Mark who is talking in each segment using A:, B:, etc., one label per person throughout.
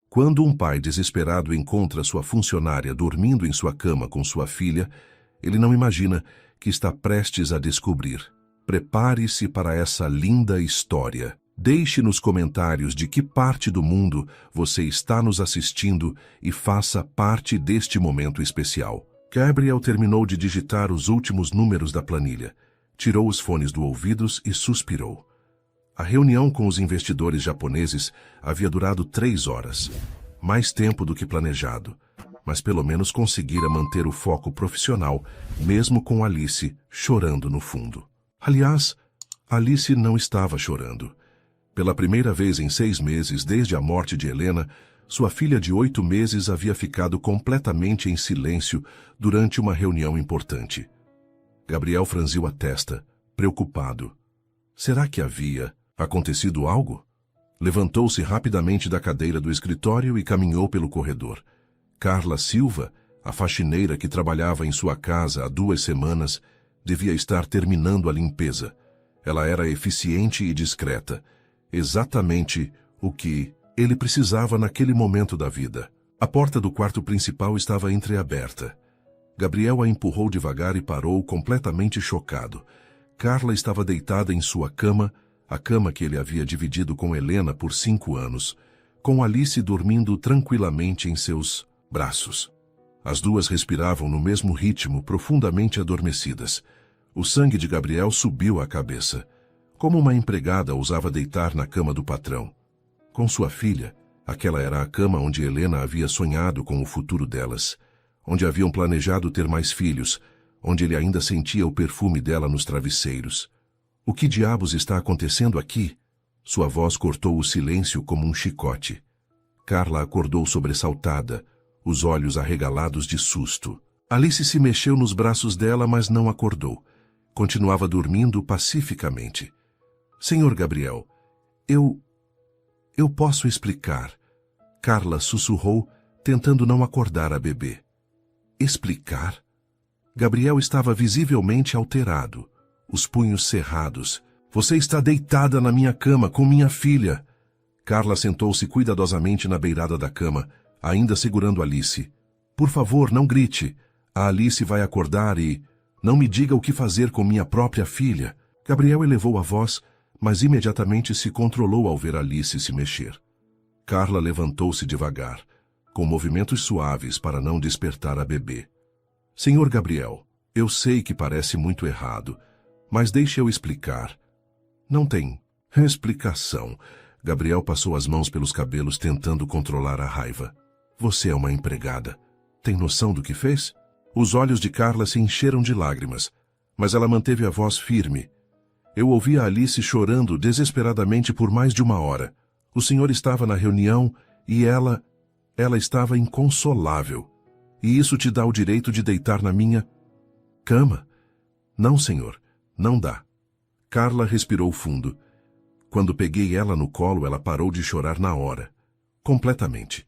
A: Quando um pai desesperado encontra sua funcionária dormindo em sua cama com sua filha, ele não imagina que está prestes a descobrir. Prepare-se para essa linda história. Deixe nos comentários de que parte do mundo você está nos assistindo e faça parte deste momento especial. Gabriel terminou de digitar os últimos números da planilha, tirou os fones dos ouvidos e suspirou. A reunião com os investidores japoneses havia durado 3 horas, mais tempo do que planejado, mas pelo menos conseguira manter o foco profissional, mesmo com Alice chorando no fundo. Aliás, Alice não estava chorando. Pela primeira vez em 6 meses desde a morte de Helena, sua filha de 8 meses havia ficado completamente em silêncio durante uma reunião importante. Gabriel franziu a testa, preocupado. Será que havia acontecido algo? Levantou-se rapidamente da cadeira do escritório e caminhou pelo corredor. Carla Silva, a faxineira que trabalhava em sua casa há 2 semanas, devia estar terminando a limpeza. Ela era eficiente e discreta, exatamente o que ele precisava naquele momento da vida. A porta do quarto principal estava entreaberta. Gabriel a empurrou devagar e parou completamente chocado. Carla estava deitada em sua cama, a cama que ele havia dividido com Helena por 5 anos, com Alice dormindo tranquilamente em seus braços. As duas respiravam no mesmo ritmo, profundamente adormecidas. O sangue de Gabriel subiu à cabeça. Como uma empregada ousava deitar na cama do patrão? Com sua filha, aquela era a cama onde Helena havia sonhado com o futuro delas, onde haviam planejado ter mais filhos, onde ele ainda sentia o perfume dela nos travesseiros. O que diabos está acontecendo aqui? Sua voz cortou o silêncio como um chicote. Carla acordou sobressaltada, os olhos arregalados de susto. Alice se mexeu nos braços dela, mas não acordou. Continuava dormindo pacificamente. Senhor Gabriel, eu posso explicar. Carla sussurrou, tentando não acordar a bebê. Explicar? Gabriel estava visivelmente alterado, os punhos cerrados. Você está deitada na minha cama com minha filha. Carla sentou-se cuidadosamente na beirada da cama, ainda segurando Alice. Por favor, não grite. A Alice vai acordar e... Não me diga o que fazer com minha própria filha. Gabriel elevou a voz, mas imediatamente se controlou ao ver Alice se mexer. Carla levantou-se devagar, com movimentos suaves para não despertar a bebê. Senhor Gabriel, eu sei que parece muito errado, mas deixe eu explicar. Não tem explicação. Gabriel passou as mãos pelos cabelos tentando controlar a raiva. Você é uma empregada. Tem noção do que fez? Os olhos de Carla se encheram de lágrimas, mas ela manteve a voz firme. Eu ouvi a Alice chorando desesperadamente por mais de 1 hora. O senhor estava na reunião e ela estava inconsolável. E isso te dá o direito de deitar na minha cama? Não, senhor, não dá. Carla respirou fundo. Quando peguei ela no colo, ela parou de chorar na hora. Completamente.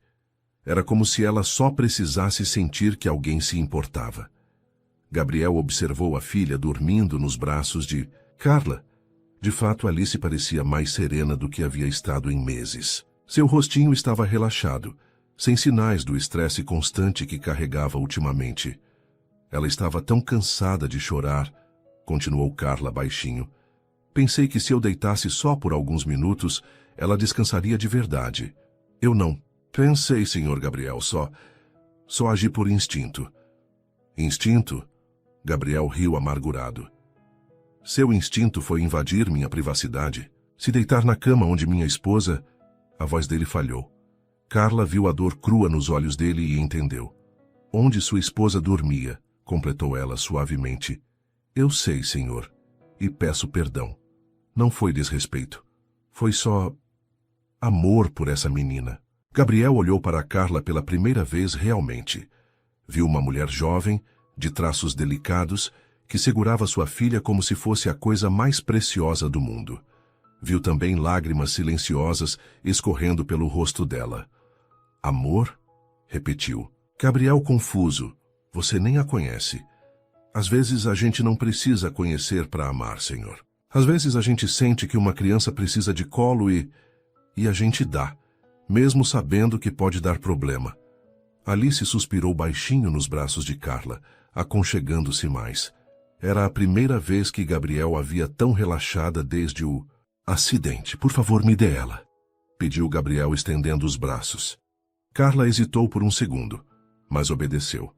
A: Era como se ela só precisasse sentir que alguém se importava. Gabriel observou a filha dormindo nos braços de Carla. De fato, Alice parecia mais serena do que havia estado em meses. Seu rostinho estava relaxado, sem sinais do estresse constante que carregava ultimamente. Ela estava tão cansada de chorar, continuou Carla baixinho. Pensei que se eu deitasse só por alguns minutos, ela descansaria de verdade. Eu não. Pensei, senhor Gabriel, só agi por instinto. Instinto? Gabriel riu amargurado. Seu instinto foi invadir minha privacidade, se deitar na cama onde minha esposa... A voz dele falhou. Carla viu a dor crua nos olhos dele e entendeu. Onde sua esposa dormia, completou ela suavemente. Eu sei, senhor, e peço perdão. Não foi desrespeito. Foi só... amor por essa menina. Gabriel olhou para Carla pela primeira vez realmente. Viu uma mulher jovem, de traços delicados, que segurava sua filha como se fosse a coisa mais preciosa do mundo. Viu também lágrimas silenciosas escorrendo pelo rosto dela. Amor? Repetiu. Gabriel confuso. Você nem a conhece. Às vezes a gente não precisa conhecer para amar, senhor. Às vezes a gente sente que uma criança precisa de colo e a gente dá, mesmo sabendo que pode dar problema. Alice suspirou baixinho nos braços de Carla, aconchegando-se mais. Era a primeira vez que Gabriel a via tão relaxada desde o acidente. Por favor, me dê ela, pediu Gabriel estendendo os braços. Carla hesitou por um segundo, mas obedeceu.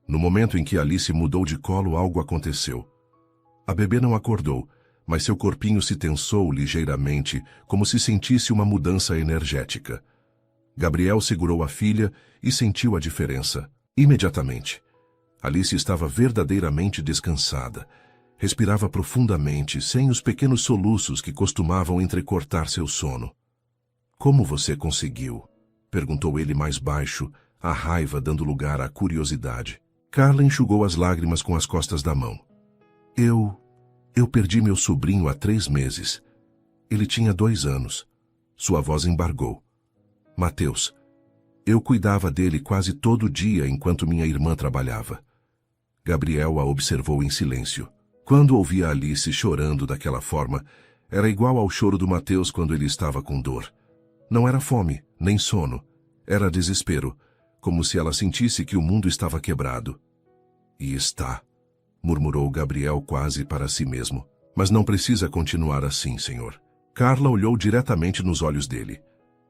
A: No momento em que Alice mudou de colo, algo aconteceu. A bebê não acordou, mas seu corpinho se tensou ligeiramente, como se sentisse uma mudança energética. Gabriel segurou a filha e sentiu a diferença, imediatamente. Alice estava verdadeiramente descansada. Respirava profundamente, sem os pequenos soluços que costumavam entrecortar seu sono. Como você conseguiu? Perguntou ele mais baixo, a raiva dando lugar à curiosidade. Carla enxugou as lágrimas com as costas da mão. Eu perdi meu sobrinho há 3 meses. Ele tinha 2 anos. Sua voz embargou. Mateus. Eu cuidava dele quase todo dia enquanto minha irmã trabalhava. Gabriel a observou em silêncio. Quando ouvia Alice chorando daquela forma, era igual ao choro do Mateus quando ele estava com dor. Não era fome, nem sono. Era desespero, como se ela sentisse que o mundo estava quebrado. E está, murmurou Gabriel quase para si mesmo. Mas não precisa continuar assim, senhor. Carla olhou diretamente nos olhos dele.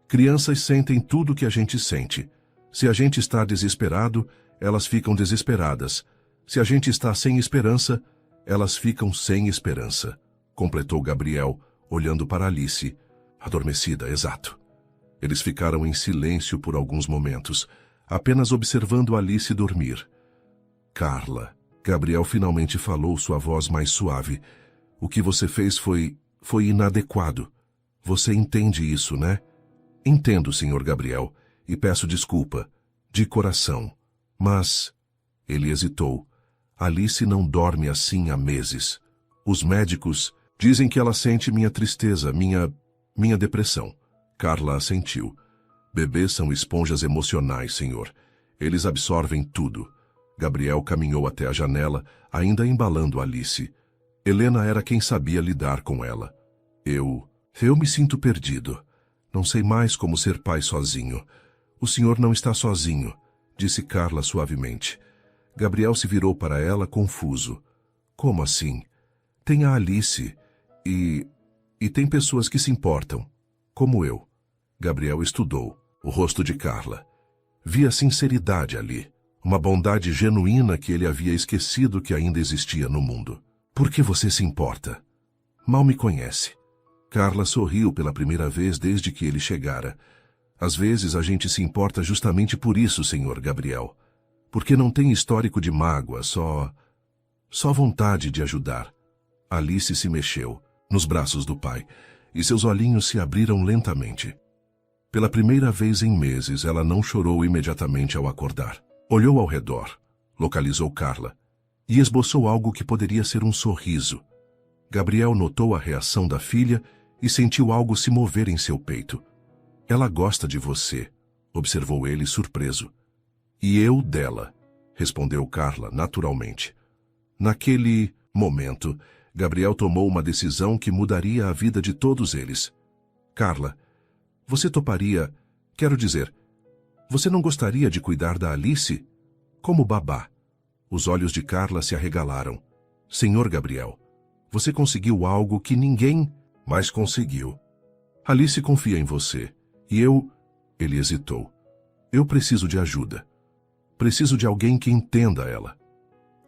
A: Crianças sentem tudo o que a gente sente. Se a gente está desesperado, elas ficam desesperadas. Se a gente está sem esperança, elas ficam sem esperança, completou Gabriel, olhando para Alice, adormecida, exato. Eles ficaram em silêncio por alguns momentos, apenas observando Alice dormir. Carla, Gabriel finalmente falou, sua voz mais suave. O que você fez foi inadequado. Você entende isso, né? Entendo, senhor Gabriel, e peço desculpa, de coração. Mas... Ele hesitou. Alice não dorme assim há meses. Os médicos dizem que ela sente minha tristeza, minha depressão. Carla assentiu. Bebês são esponjas emocionais, senhor. Eles absorvem tudo. Gabriel caminhou até a janela, ainda embalando Alice. Helena era quem sabia lidar com ela. Eu me sinto perdido. Não sei mais como ser pai sozinho. O senhor não está sozinho, disse Carla suavemente. Gabriel se virou para ela confuso. Como assim? Tem a Alice e tem pessoas que se importam, como eu. Gabriel estudou o rosto de Carla. Via sinceridade ali, uma bondade genuína que ele havia esquecido que ainda existia no mundo. Por que você se importa? Mal me conhece. Carla sorriu pela primeira vez desde que ele chegara. Às vezes a gente se importa justamente por isso, senhor Gabriel. Porque não tem histórico de mágoa, só vontade de ajudar. Alice se mexeu, nos braços do pai, e seus olhinhos se abriram lentamente. Pela primeira vez em meses, ela não chorou imediatamente ao acordar. Olhou ao redor, localizou Carla, e esboçou algo que poderia ser um sorriso. Gabriel notou a reação da filha e sentiu algo se mover em seu peito. Ela gosta de você, observou ele surpreso. E eu dela, respondeu Carla naturalmente. Naquele momento, Gabriel tomou uma decisão que mudaria a vida de todos eles. Carla, você toparia, quero dizer, você não gostaria de cuidar da Alice? Como babá. Os olhos de Carla se arregalaram. Senhor Gabriel, você conseguiu algo que ninguém mais conseguiu. Alice confia em você. E eu... Ele hesitou. Eu preciso de ajuda. Preciso de alguém que entenda ela.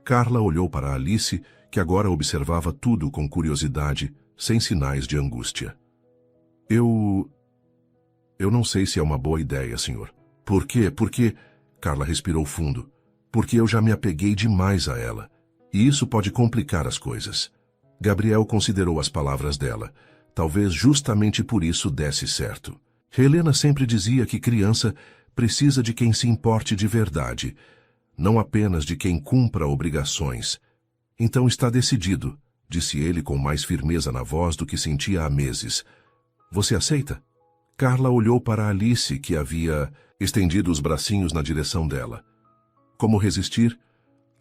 A: Carla olhou para Alice, que agora observava tudo com curiosidade, sem sinais de angústia. Eu não sei se é uma boa ideia, senhor. Por quê? Porque... Carla respirou fundo. Porque eu já me apeguei demais a ela. E isso pode complicar as coisas. Gabriel considerou as palavras dela. Talvez justamente por isso desse certo. Helena sempre dizia que criança precisa de quem se importe de verdade, não apenas de quem cumpra obrigações. Então está decidido, disse ele com mais firmeza na voz do que sentia há meses. Você aceita? Carla olhou para Alice, que havia estendido os bracinhos na direção dela. Como resistir?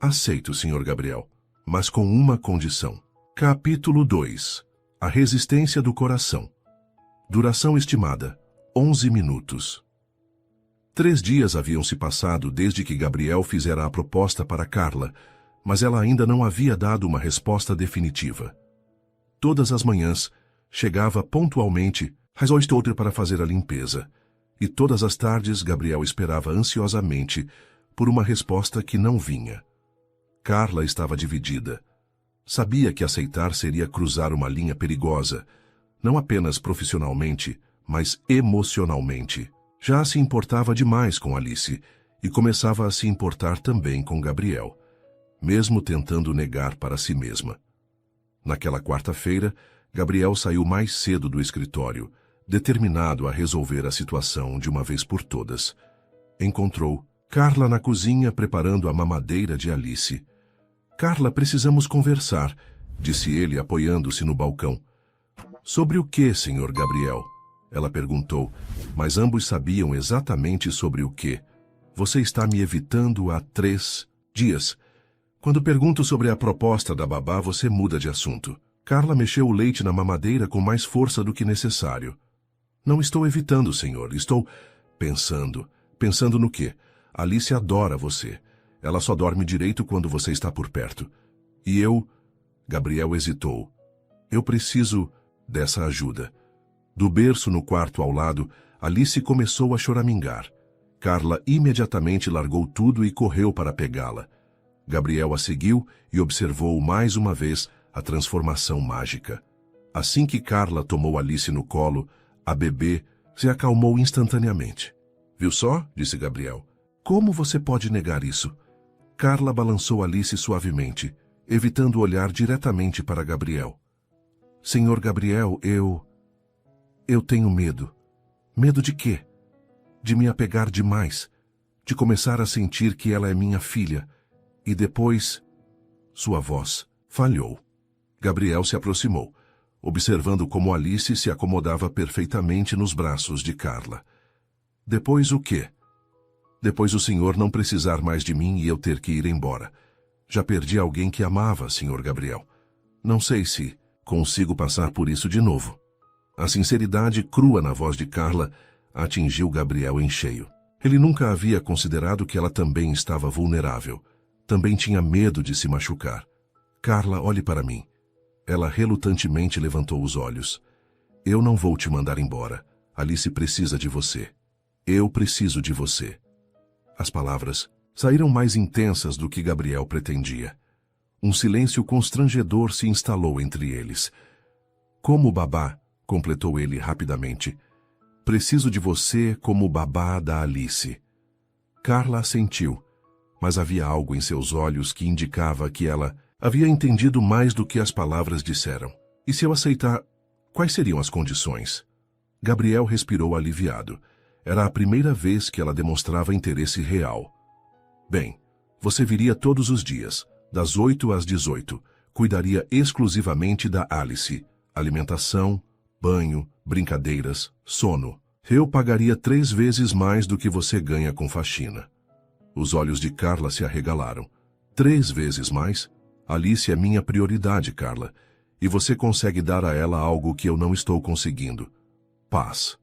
A: Aceito, Sr. Gabriel, mas com uma condição. Capítulo 2. A resistência do coração. Duração estimada, 11 minutos. 3 dias haviam se passado desde que Gabriel fizera a proposta para Carla, mas ela ainda não havia dado uma resposta definitiva. Todas as manhãs, chegava pontualmente às 8h para fazer a limpeza, e todas as tardes Gabriel esperava ansiosamente por uma resposta que não vinha. Carla estava dividida. Sabia que aceitar seria cruzar uma linha perigosa, não apenas profissionalmente, mas emocionalmente. Já se importava demais com Alice e começava a se importar também com Gabriel, mesmo tentando negar para si mesma. Naquela quarta-feira, Gabriel saiu mais cedo do escritório, determinado a resolver a situação de uma vez por todas. Encontrou Carla na cozinha preparando a mamadeira de Alice. "Carla, precisamos conversar", disse ele apoiando-se no balcão. "Sobre o que, senhor Gabriel?" ela perguntou, mas ambos sabiam exatamente sobre o que. "Você está me evitando há 3 dias. Quando pergunto sobre a proposta da babá, você muda de assunto." Carla mexeu o leite na mamadeira com mais força do que necessário. "Não estou evitando, senhor. Estou pensando. Pensando no quê? Alice adora você. Ela só dorme direito quando você está por perto. E eu..." Gabriel hesitou. "Eu preciso dessa ajuda." Do berço no quarto ao lado, Alice começou a choramingar. Carla imediatamente largou tudo e correu para pegá-la. Gabriel a seguiu e observou mais uma vez a transformação mágica. Assim que Carla tomou Alice no colo, a bebê se acalmou instantaneamente. "Viu só?" disse Gabriel. "Como você pode negar isso?" Carla balançou Alice suavemente, evitando olhar diretamente para Gabriel. "Senhor Gabriel, eu tenho medo." "Medo de quê?" "De me apegar demais, de começar a sentir que ela é minha filha, e depois..." Sua voz falhou. Gabriel se aproximou, observando como Alice se acomodava perfeitamente nos braços de Carla. "Depois o quê?" "Depois o senhor não precisar mais de mim e eu ter que ir embora. Já perdi alguém que amava, senhor Gabriel. Não sei se consigo passar por isso de novo." A sinceridade crua na voz de Carla atingiu Gabriel em cheio. Ele nunca havia considerado que ela também estava vulnerável. Também tinha medo de se machucar. "Carla, olhe para mim." Ela relutantemente levantou os olhos. "Eu não vou te mandar embora. Alice precisa de você. Eu preciso de você." As palavras saíram mais intensas do que Gabriel pretendia. Um silêncio constrangedor se instalou entre eles. "Como babá", completou ele rapidamente. "Preciso de você como babá da Alice." Carla assentiu, mas havia algo em seus olhos que indicava que ela havia entendido mais do que as palavras disseram. "E se eu aceitar, quais seriam as condições?" Gabriel respirou aliviado. Era a primeira vez que ela demonstrava interesse real. "Bem, você viria todos os dias, das 8 às 18. Cuidaria exclusivamente da Alice. Alimentação, banho, brincadeiras, sono. Eu pagaria 3 vezes mais do que você ganha com faxina." Os olhos de Carla se arregalaram. 3 vezes mais? Alice é minha prioridade, Carla. E você consegue dar a ela algo que eu não estou conseguindo. Paz.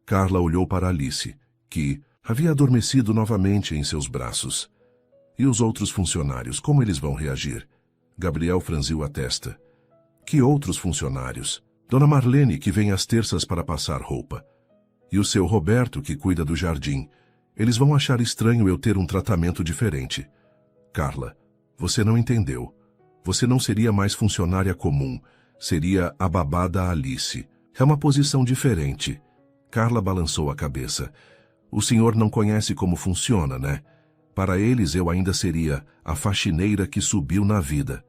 A: Carla olhou para Alice, que havia adormecido novamente em seus braços. "E os outros funcionários, como eles vão reagir?" Gabriel franziu a testa. "Que outros funcionários? Dona Marlene, que vem às terças para passar roupa. E o seu Roberto, que cuida do jardim. Eles vão achar estranho eu ter um tratamento diferente." "Carla, você não entendeu. Você não seria mais funcionária comum. Seria a babá da Alice. É uma posição diferente." Carla balançou a cabeça. "O senhor não conhece como funciona, né? Para eles eu ainda seria a faxineira que subiu na vida."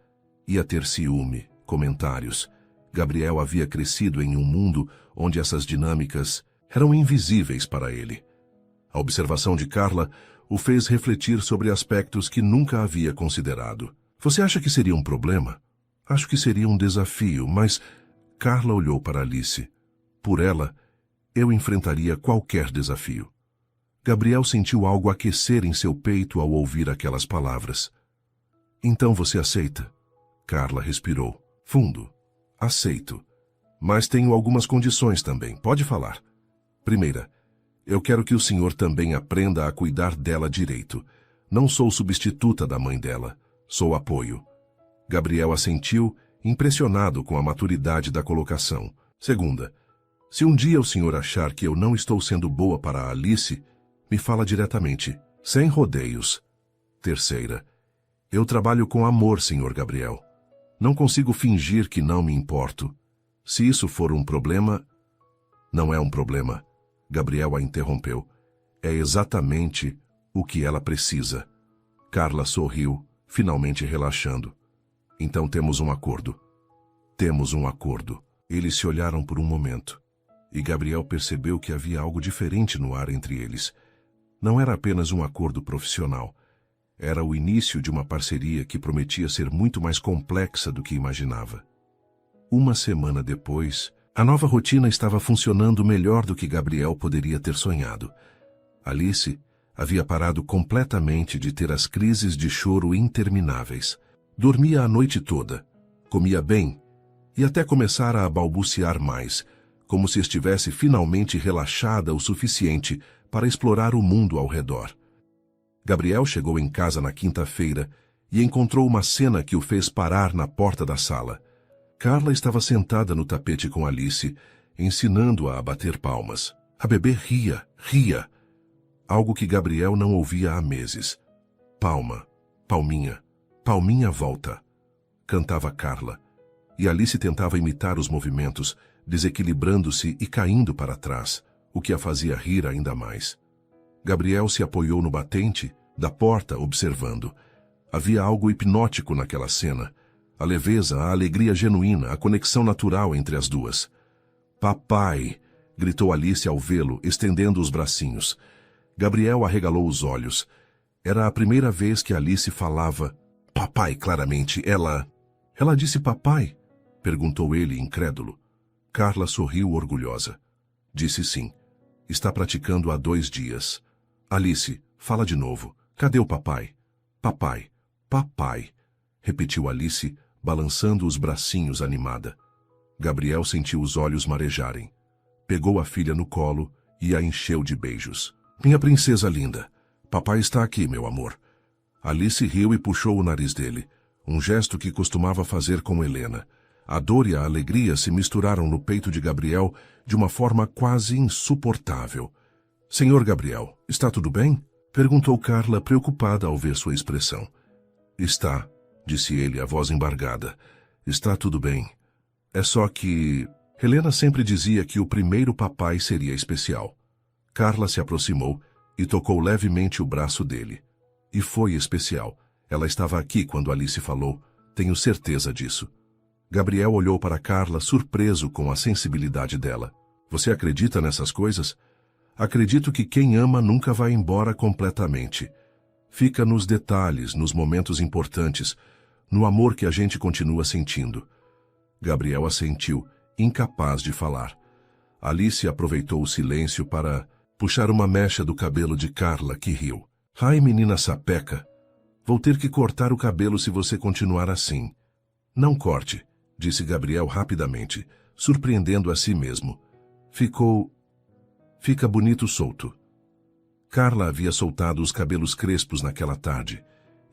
A: Ia ter ciúme, comentários. Gabriel havia crescido em um mundo onde essas dinâmicas eram invisíveis para ele. A observação de Carla o fez refletir sobre aspectos que nunca havia considerado. "Você acha que seria um problema?" "Acho que seria um desafio, mas..." Carla olhou para Alice. "Por ela, eu enfrentaria qualquer desafio." Gabriel sentiu algo aquecer em seu peito ao ouvir aquelas palavras. "Então você aceita?" Carla respirou fundo. "Aceito. Mas tenho algumas condições também. Pode falar." Primeira, eu quero que o senhor também aprenda a cuidar dela direito. Não sou substituta da mãe dela, sou apoio. Gabriel assentiu, impressionado com a maturidade da colocação. Segunda, se um dia o senhor achar que eu não estou sendo boa para a Alice, me fala diretamente, sem rodeios. Terceira, eu trabalho com amor, senhor Gabriel. Não consigo fingir que não me importo. Se isso for um problema... Não é um problema, Gabriel a interrompeu. É exatamente o que ela precisa. Carla sorriu, finalmente relaxando. Então temos um acordo. Temos um acordo. Eles se olharam por um momento. E Gabriel percebeu que havia algo diferente no ar entre eles. Não era apenas um acordo profissional. Era o início de uma parceria que prometia ser muito mais complexa do que imaginava. Uma semana depois, a nova rotina estava funcionando melhor do que Gabriel poderia ter sonhado. Alice havia parado completamente de ter as crises de choro intermináveis. Dormia a noite toda, comia bem e até começara a balbuciar mais, como se estivesse finalmente relaxada o suficiente para explorar o mundo ao redor. Gabriel chegou em casa na quinta-feira e encontrou uma cena que o fez parar na porta da sala. Carla estava sentada no tapete com Alice, ensinando-a a bater palmas. A bebê ria, algo que Gabriel não ouvia há meses. Palma, palminha, palminha volta, cantava Carla, e Alice tentava imitar os movimentos, desequilibrando-se e caindo para trás, o que a fazia rir ainda mais. Gabriel se apoiou no batente da porta, observando. Havia algo hipnótico naquela cena. A leveza, a alegria genuína, a conexão natural entre as duas. Papai! Gritou Alice ao vê-lo, estendendo os bracinhos. Gabriel arregalou os olhos. Era a primeira vez que Alice falava papai claramente. Ela disse papai? Perguntou ele, incrédulo. Carla sorriu orgulhosa. Disse sim. Está praticando há 2 dias. Alice, fala de novo. Cadê o papai? Papai, papai, repetiu Alice, balançando os bracinhos animada. Gabriel sentiu os olhos marejarem. Pegou a filha no colo e a encheu de beijos. Minha princesa linda, papai está aqui, meu amor. Alice riu e puxou o nariz dele, um gesto que costumava fazer com Helena. A dor e a alegria se misturaram no peito de Gabriel de uma forma quase insuportável. Senhor Gabriel, está tudo bem? Perguntou Carla, preocupada ao ver sua expressão. Está, disse ele, a voz embargada. Está tudo bem. É só que... Helena sempre dizia que o primeiro papai seria especial. Carla se aproximou e tocou levemente o braço dele. E foi especial. Ela estava aqui quando Alice falou. Tenho certeza disso. Gabriel olhou para Carla, surpreso com a sensibilidade dela. Você acredita nessas coisas? Acredito que quem ama nunca vai embora completamente. Fica nos detalhes, nos momentos importantes, no amor que a gente continua sentindo. Gabriel assentiu, incapaz de falar. Alice aproveitou o silêncio para puxar uma mecha do cabelo de Carla, que riu. Ai, menina sapeca, vou ter que cortar o cabelo se você continuar assim. Não corte, disse Gabriel rapidamente, surpreendendo a si mesmo. Fica bonito solto. Carla havia soltado os cabelos crespos naquela tarde,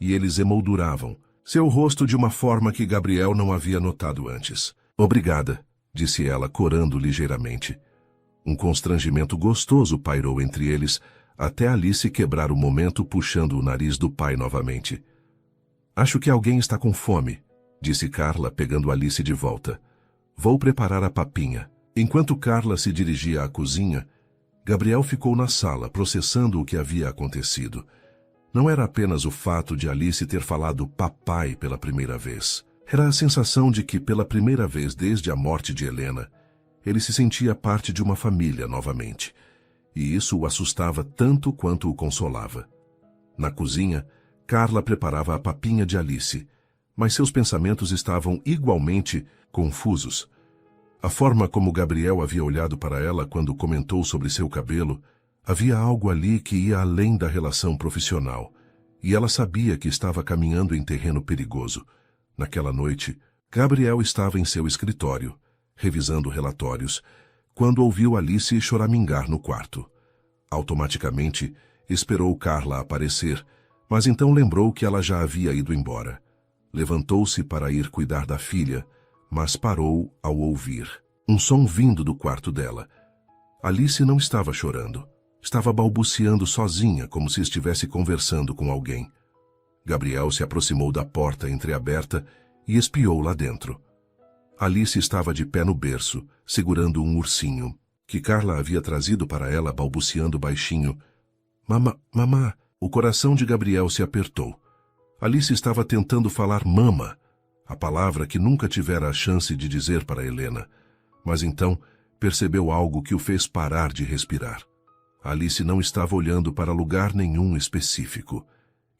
A: e eles emolduravam seu rosto de uma forma que Gabriel não havia notado antes. Obrigada, disse ela, corando ligeiramente. Um constrangimento gostoso pairou entre eles, até Alice quebrar o momento puxando o nariz do pai novamente. Acho que alguém está com fome, disse Carla, pegando Alice de volta. Vou preparar a papinha. Enquanto Carla se dirigia à cozinha, Gabriel ficou na sala, processando o que havia acontecido. Não era apenas o fato de Alice ter falado papai pela primeira vez. Era a sensação de que, pela primeira vez desde a morte de Helena, ele se sentia parte de uma família novamente. E isso o assustava tanto quanto o consolava. Na cozinha, Carla preparava a papinha de Alice, mas seus pensamentos estavam igualmente confusos. A forma como Gabriel havia olhado para ela quando comentou sobre seu cabelo, havia algo ali que ia além da relação profissional, e ela sabia que estava caminhando em terreno perigoso. Naquela noite, Gabriel estava em seu escritório, revisando relatórios, quando ouviu Alice choramingar no quarto. Automaticamente, esperou Carla aparecer, mas então lembrou que ela já havia ido embora. Levantou-se para ir cuidar da filha, mas parou ao ouvir um som vindo do quarto dela. Alice não estava chorando. Estava balbuciando sozinha, como se estivesse conversando com alguém. Gabriel se aproximou da porta entreaberta e espiou lá dentro. Alice estava de pé no berço, segurando um ursinho, que Carla havia trazido para ela, balbuciando baixinho. Mamá. O coração de Gabriel se apertou. Alice estava tentando falar mama, a palavra que nunca tivera a chance de dizer para Helena. Mas então percebeu algo que o fez parar de respirar. Alice não estava olhando para lugar nenhum específico.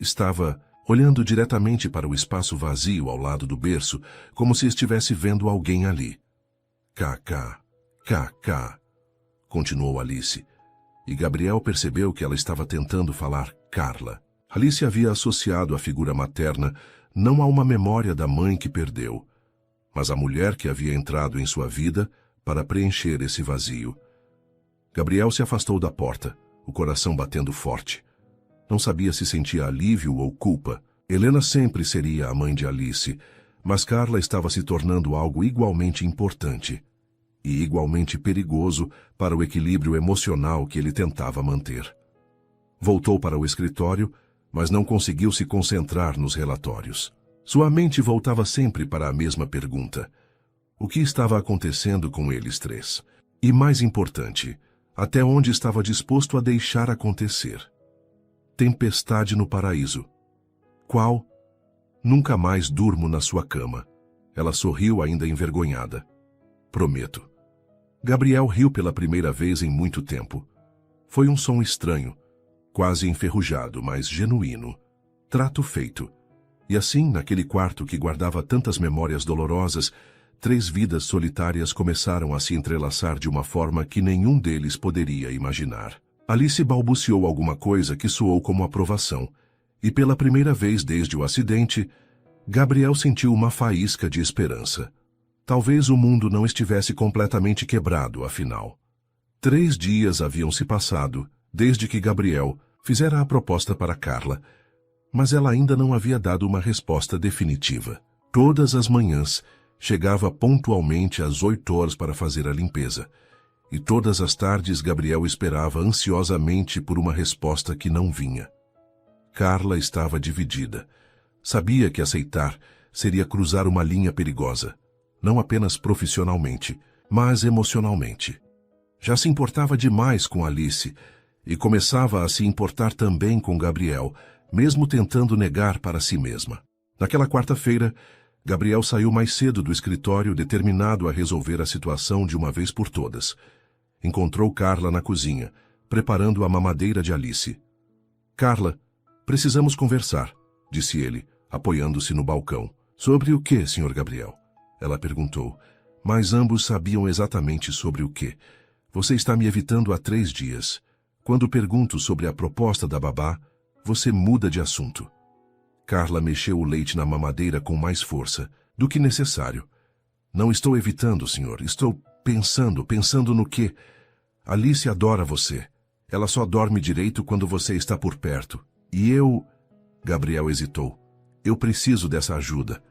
A: Estava olhando diretamente para o espaço vazio ao lado do berço, como se estivesse vendo alguém ali. Cacá, continuou Alice. E Gabriel percebeu que ela estava tentando falar Carla. Alice havia associado a figura materna não a uma memória da mãe que perdeu, mas a mulher que havia entrado em sua vida para preencher esse vazio. Gabriel se afastou da porta, o coração batendo forte. Não sabia se sentia alívio ou culpa. Helena sempre seria a mãe de Alice, mas Carla estava se tornando algo igualmente importante e igualmente perigoso para o equilíbrio emocional que ele tentava manter. Voltou para o escritório, mas não conseguiu se concentrar nos relatórios. Sua mente voltava sempre para a mesma pergunta: o que estava acontecendo com eles três? E mais importante, até onde estava disposto a deixar acontecer? Tempestade no paraíso. Qual? Nunca mais durmo na sua cama. Ela sorriu ainda envergonhada. Prometo. Gabriel riu pela primeira vez em muito tempo. Foi um som estranho, quase enferrujado, mas genuíno. Trato feito. E assim, naquele quarto que guardava tantas memórias dolorosas, 3 vidas solitárias começaram a se entrelaçar de uma forma que nenhum deles poderia imaginar. Alice balbuciou alguma coisa que soou como aprovação, e pela primeira vez desde o acidente, Gabriel sentiu uma faísca de esperança. Talvez o mundo não estivesse completamente quebrado, afinal. 3 dias haviam se passado, desde que Gabriel fizera a proposta para Carla, mas ela ainda não havia dado uma resposta definitiva. Todas as manhãs, chegava pontualmente às 8 horas para fazer a limpeza, e todas as tardes Gabriel esperava ansiosamente por uma resposta que não vinha. Carla estava dividida. Sabia que aceitar seria cruzar uma linha perigosa, não apenas profissionalmente, mas emocionalmente. Já se importava demais com Alice e começava a se importar também com Gabriel, mesmo tentando negar para si mesma. Naquela quarta-feira, Gabriel saiu mais cedo do escritório, determinado a resolver a situação de uma vez por todas. Encontrou Carla na cozinha, preparando a mamadeira de Alice. Carla, precisamos conversar, disse ele, apoiando-se no balcão. Sobre o que, Sr. Gabriel? Ela perguntou, mas ambos sabiam exatamente sobre o que. Você está me evitando há 3 dias. Quando pergunto sobre a proposta da babá, você muda de assunto. Carla mexeu o leite na mamadeira com mais força do que necessário. Não estou evitando, senhor. Estou pensando no que... Alice adora você. Ela só dorme direito quando você está por perto. E eu... Gabriel hesitou. Eu preciso dessa ajuda.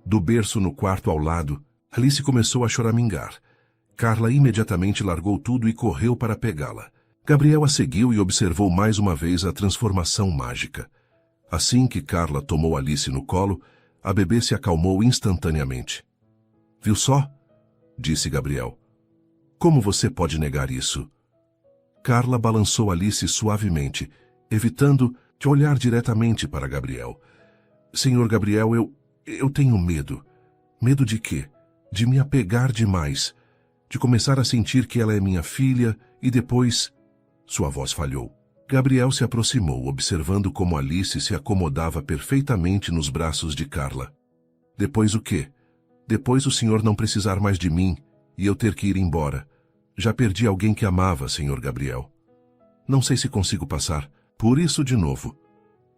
A: Do berço no quarto ao lado, Alice começou a choramingar. Carla imediatamente largou tudo e correu para pegá-la. Gabriel a seguiu e observou mais uma vez a transformação mágica. Assim que Carla tomou Alice no colo, a bebê se acalmou instantaneamente. Viu só? Disse Gabriel. Como você pode negar isso? Carla balançou Alice suavemente, evitando de olhar diretamente para Gabriel. Senhor Gabriel, eu tenho medo. Medo de quê? De me apegar demais. De começar a sentir que ela é minha filha e depois... Sua voz falhou. Gabriel se aproximou, observando como Alice se acomodava perfeitamente nos braços de Carla. Depois o quê? Depois o senhor não precisar mais de mim e eu ter que ir embora. Já perdi alguém que amava, senhor Gabriel. Não sei se consigo passar por isso de novo.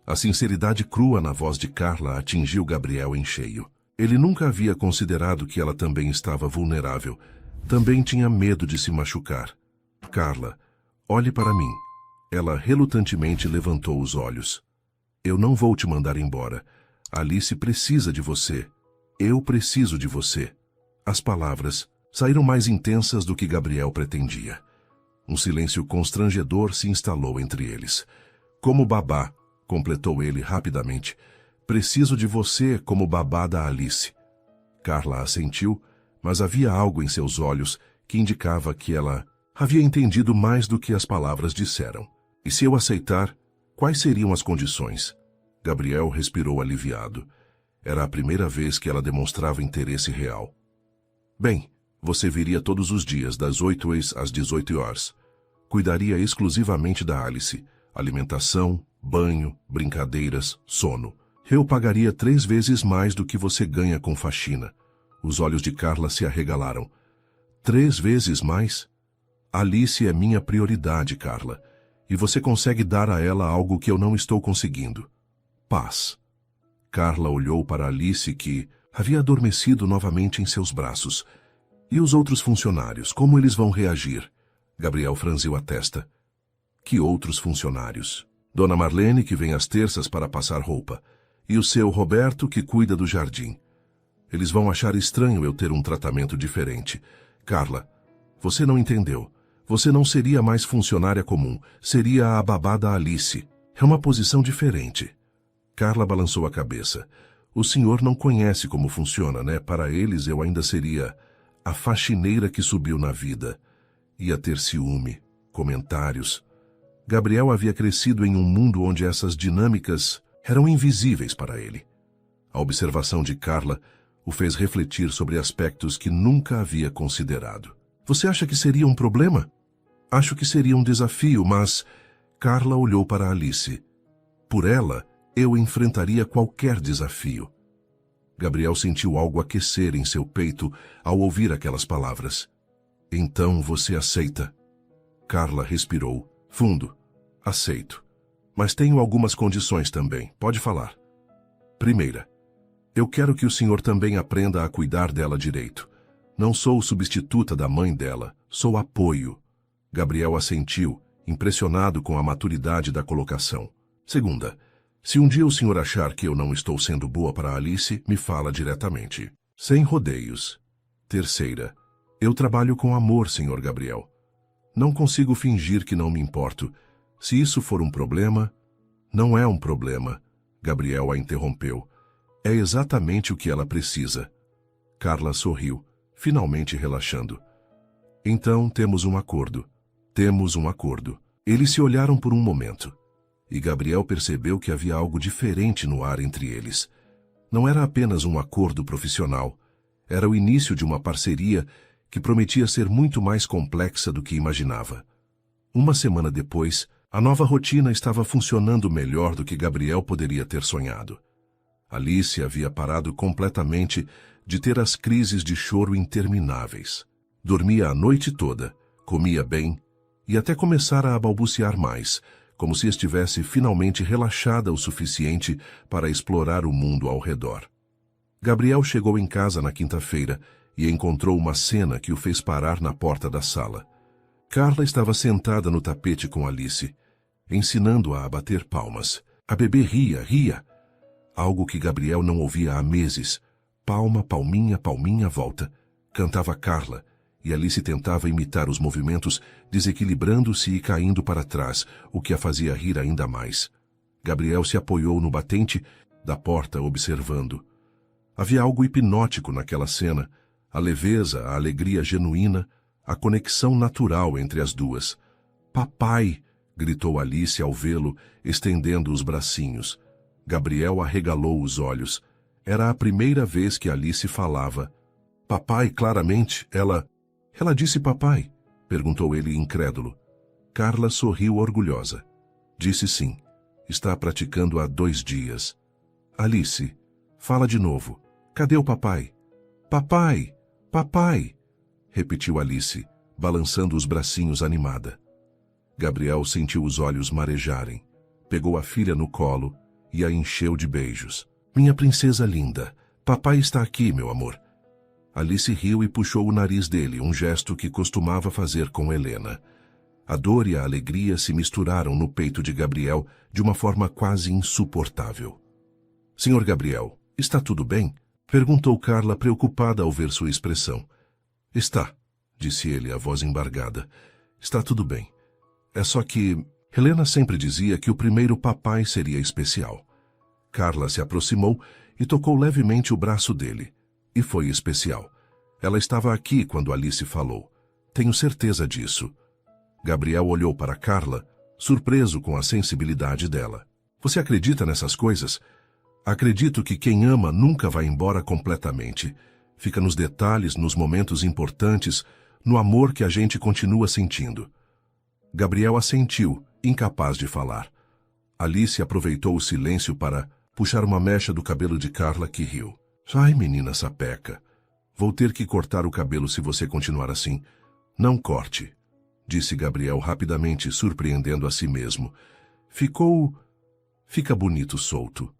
A: A sinceridade crua na voz de Carla atingiu Gabriel em cheio. Ele nunca havia considerado que ela também estava vulnerável, Também tinha medo de se machucar. Carla, olhe para mim. Ela relutantemente levantou os olhos. Eu não vou te mandar embora. Alice precisa de você. Eu preciso de você. As palavras saíram mais intensas do que Gabriel pretendia. Um silêncio constrangedor se instalou entre eles. Como babá, completou ele rapidamente. Preciso de você como babá da Alice. Carla assentiu, mas havia algo em seus olhos que indicava que ela havia entendido mais do que as palavras disseram. E se eu aceitar, quais seriam as condições? Gabriel respirou aliviado. Era a primeira vez que ela demonstrava interesse real. Bem, você viria todos os dias, das 8 às 18 horas. Cuidaria exclusivamente da Alice. Alimentação, banho, brincadeiras, sono. Eu pagaria 3 vezes mais do que você ganha com faxina. Os olhos de Carla se arregalaram. 3 vezes mais? Alice é minha prioridade, Carla. E você consegue dar a ela algo que eu não estou conseguindo. Paz. Carla olhou para Alice, que havia adormecido novamente em seus braços. E os outros funcionários, como eles vão reagir? Gabriel franziu a testa. Que outros funcionários? Dona Marlene, que vem às terças para passar roupa. E o seu Roberto, que cuida do jardim. Eles vão achar estranho eu ter um tratamento diferente. Carla, você não entendeu. Você não seria mais funcionária comum. Seria a babá da Alice. É uma posição diferente. Carla balançou a cabeça. O senhor não conhece como funciona, né? Para eles eu ainda seria a faxineira que subiu na vida. Ia ter ciúme, comentários. Gabriel havia crescido em um mundo onde essas dinâmicas eram invisíveis para ele. A observação de Carla o fez refletir sobre aspectos que nunca havia considerado. Você acha que seria um problema? Acho que seria um desafio, mas... Carla olhou para Alice. Por ela, eu enfrentaria qualquer desafio. Gabriel sentiu algo aquecer em seu peito ao ouvir aquelas palavras. Então você aceita? Carla respirou. Fundo. Aceito. Mas tenho algumas condições também. Pode falar. Primeira. Eu quero que o senhor também aprenda a cuidar dela direito. Não sou substituta da mãe dela. Sou apoio. Gabriel assentiu, impressionado com a maturidade da colocação. Segunda. Se um dia o senhor achar que eu não estou sendo boa para Alice, me fala diretamente. Sem rodeios. Terceira. Eu trabalho com amor, senhor Gabriel. Não consigo fingir que não me importo. Se isso for um problema... Não é um problema. Gabriel a interrompeu. É exatamente o que ela precisa. Carla sorriu, finalmente relaxando. Então temos um acordo. Temos um acordo. Eles se olharam por um momento. E Gabriel percebeu que havia algo diferente no ar entre eles. Não era apenas um acordo profissional. Era o início de uma parceria que prometia ser muito mais complexa do que imaginava. Uma semana depois, a nova rotina estava funcionando melhor do que Gabriel poderia ter sonhado. Alice havia parado completamente de ter as crises de choro intermináveis. Dormia a noite toda, comia bem e até começara a balbuciar mais, como se estivesse finalmente relaxada o suficiente para explorar o mundo ao redor. Gabriel chegou em casa na quinta-feira e encontrou uma cena que o fez parar na porta da sala. Carla estava sentada no tapete com Alice, ensinando-a a bater palmas. A bebê ria. Algo que Gabriel não ouvia há meses. Palma, palminha, palminha, volta. Cantava Carla, e Alice tentava imitar os movimentos, desequilibrando-se e caindo para trás, o que a fazia rir ainda mais. Gabriel se apoiou no batente da porta, observando. Havia algo hipnótico naquela cena, a leveza, a alegria genuína, a conexão natural entre as duas. Papai! Gritou Alice ao vê-lo, estendendo os bracinhos. Gabriel arregalou os olhos. Era a primeira vez que Alice falava. Papai, claramente, ela disse papai? Perguntou ele incrédulo. Carla sorriu orgulhosa. Disse sim. Está praticando há 2 dias. Alice, fala de novo. Cadê o papai? Papai! Papai! Repetiu Alice, balançando os bracinhos animada. Gabriel sentiu os olhos marejarem. Pegou a filha no colo e a encheu de beijos. Minha princesa linda, papai está aqui, meu amor. Alice riu e puxou o nariz dele, um gesto que costumava fazer com Helena. A dor e a alegria se misturaram no peito de Gabriel de uma forma quase insuportável. Senhor Gabriel, está tudo bem? Perguntou Carla, preocupada ao ver sua expressão. Está, disse ele, a voz embargada. Está tudo bem. É só que Helena sempre dizia que o primeiro papai seria especial. Carla se aproximou e tocou levemente o braço dele. E foi especial. Ela estava aqui quando Alice falou. Tenho certeza disso. Gabriel olhou para Carla, surpreso com a sensibilidade dela. Você acredita nessas coisas? Acredito que quem ama nunca vai embora completamente. Fica nos detalhes, nos momentos importantes, no amor que a gente continua sentindo. Gabriel assentiu, incapaz de falar. Alice aproveitou o silêncio para puxar uma mecha do cabelo de Carla, que riu. Ai, menina sapeca. Vou ter que cortar o cabelo se você continuar assim. Não corte, disse Gabriel rapidamente, surpreendendo a si mesmo. Fica bonito solto.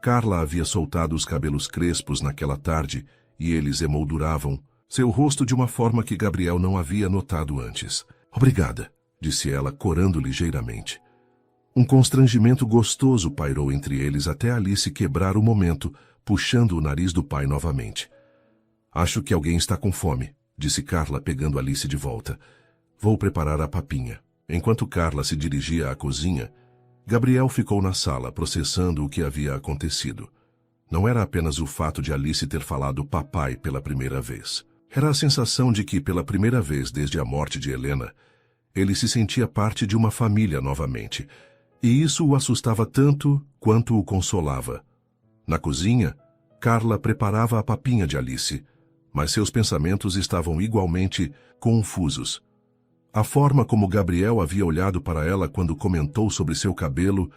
A: Carla havia soltado os cabelos crespos naquela tarde e eles emolduravam seu rosto de uma forma que Gabriel não havia notado antes. Obrigada, disse ela, corando ligeiramente. Um constrangimento gostoso pairou entre eles até Alice quebrar o momento, puxando o nariz do pai novamente. Acho que alguém está com fome, disse Carla, pegando Alice de volta. Vou preparar a papinha. Enquanto Carla se dirigia à cozinha, Gabriel ficou na sala, processando o que havia acontecido. Não era apenas o fato de Alice ter falado papai pela primeira vez. Era a sensação de que, pela primeira vez desde a morte de Helena, ele se sentia parte de uma família novamente, e isso o assustava tanto quanto o consolava. Na cozinha, Carla preparava a papinha de Alice, mas seus pensamentos estavam igualmente confusos. A forma como Gabriel havia olhado para ela quando comentou sobre seu cabelo,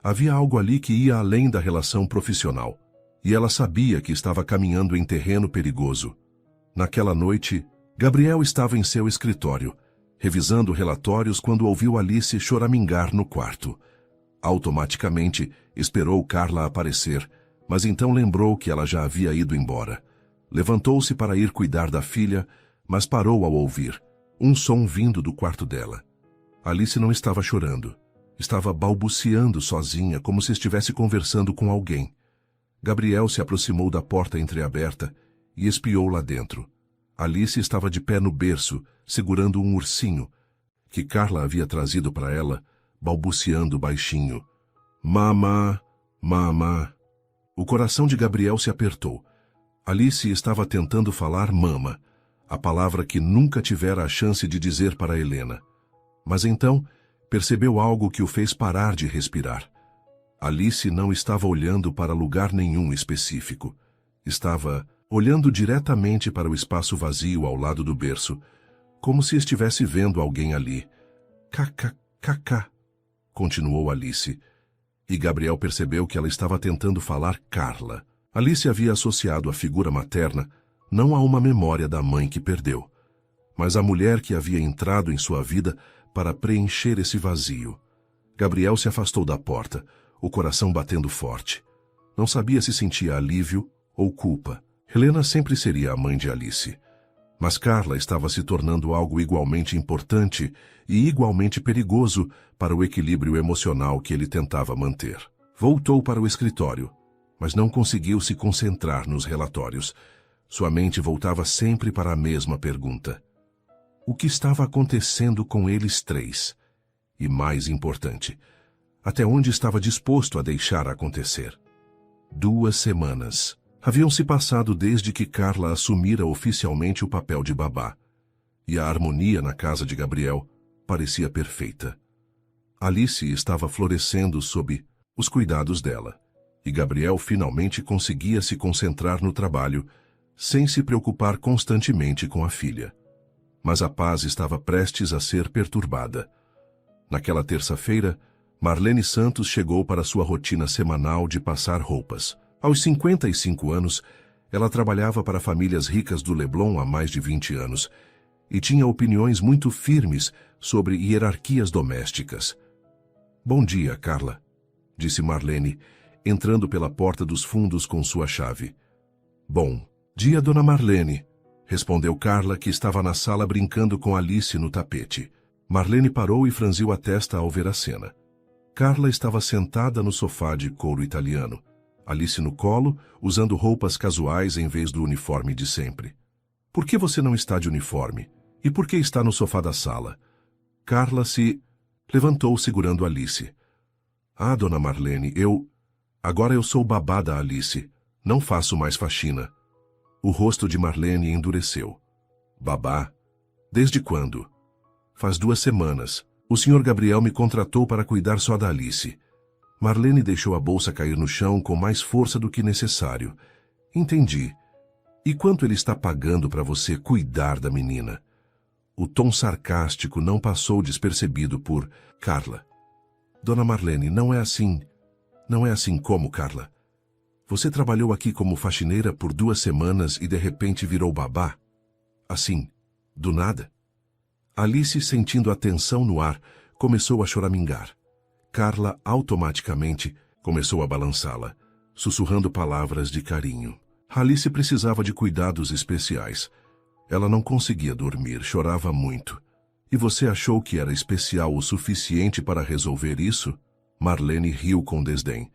A: havia algo ali que ia além da relação profissional, e ela sabia que estava caminhando em terreno perigoso. Naquela noite, Gabriel estava em seu escritório, revisando relatórios quando ouviu Alice choramingar no quarto. Automaticamente, esperou Carla aparecer, mas então lembrou que ela já havia ido embora. Levantou-se para ir cuidar da filha, mas parou ao ouvir um som vindo do quarto dela. Alice não estava chorando. Estava balbuciando sozinha, como se estivesse conversando com alguém. Gabriel se aproximou da porta entreaberta e espiou lá dentro. Alice estava de pé no berço, segurando um ursinho, que Carla havia trazido para ela, balbuciando baixinho. Mama, mama. O coração de Gabriel se apertou. Alice estava tentando falar mama, a palavra que nunca tivera a chance de dizer para Helena. Mas então, percebeu algo que o fez parar de respirar. Alice não estava olhando para lugar nenhum específico. Estava olhando diretamente para o espaço vazio ao lado do berço, como se estivesse vendo alguém ali. Cacá, continuou Alice. E Gabriel percebeu que ela estava tentando falar Carla. Alice havia associado a figura materna não a uma memória da mãe que perdeu, mas a mulher que havia entrado em sua vida para preencher esse vazio. Gabriel se afastou da porta, o coração batendo forte. Não sabia se sentia alívio ou culpa. Helena sempre seria a mãe de Alice. Mas Carla estava se tornando algo igualmente importante e igualmente perigoso para o equilíbrio emocional que ele tentava manter. Voltou para o escritório, mas não conseguiu se concentrar nos relatórios. Sua mente voltava sempre para a mesma pergunta. O que estava acontecendo com eles três? E mais importante, até onde estava disposto a deixar acontecer? 2 semanas. Haviam se passado desde que Carla assumira oficialmente o papel de babá, e a harmonia na casa de Gabriel parecia perfeita. Alice estava florescendo sob os cuidados dela, e Gabriel finalmente conseguia se concentrar no trabalho, sem se preocupar constantemente com a filha. Mas a paz estava prestes a ser perturbada. Naquela terça-feira, Marlene Santos chegou para sua rotina semanal de passar roupas. Aos 55 anos, ela trabalhava para famílias ricas do Leblon há mais de 20 anos e tinha opiniões muito firmes sobre hierarquias domésticas. Bom dia, Carla, disse Marlene, entrando pela porta dos fundos com sua chave. Bom, Dia, dona Marlene, respondeu Carla, que estava na sala brincando com Alice no tapete. Marlene parou e franziu a testa ao ver a cena. Carla estava sentada no sofá de couro italiano, Alice no colo, usando roupas casuais em vez do uniforme de sempre. Por que você não está de uniforme? E por que está no sofá da sala? Carla se levantou segurando Alice. Ah, dona Marlene, Agora eu sou babá da Alice. Não faço mais faxina. O rosto de Marlene endureceu. Babá? Desde quando? Faz 2 semanas. O Sr. Gabriel me contratou para cuidar só da Alice. Marlene deixou a bolsa cair no chão com mais força do que necessário. Entendi. E quanto ele está pagando para você cuidar da menina? O tom sarcástico não passou despercebido por Carla. Dona Marlene, não é assim. Não é assim como, Carla? Você trabalhou aqui como faxineira por 2 semanas e de repente virou babá? Assim, do nada? Alice, sentindo a tensão no ar, começou a choramingar. Carla, automaticamente, começou a balançá-la, sussurrando palavras de carinho. Alice precisava de cuidados especiais. Ela não conseguia dormir, chorava muito. E você achou que era especial o suficiente para resolver isso? Marlene riu com desdém.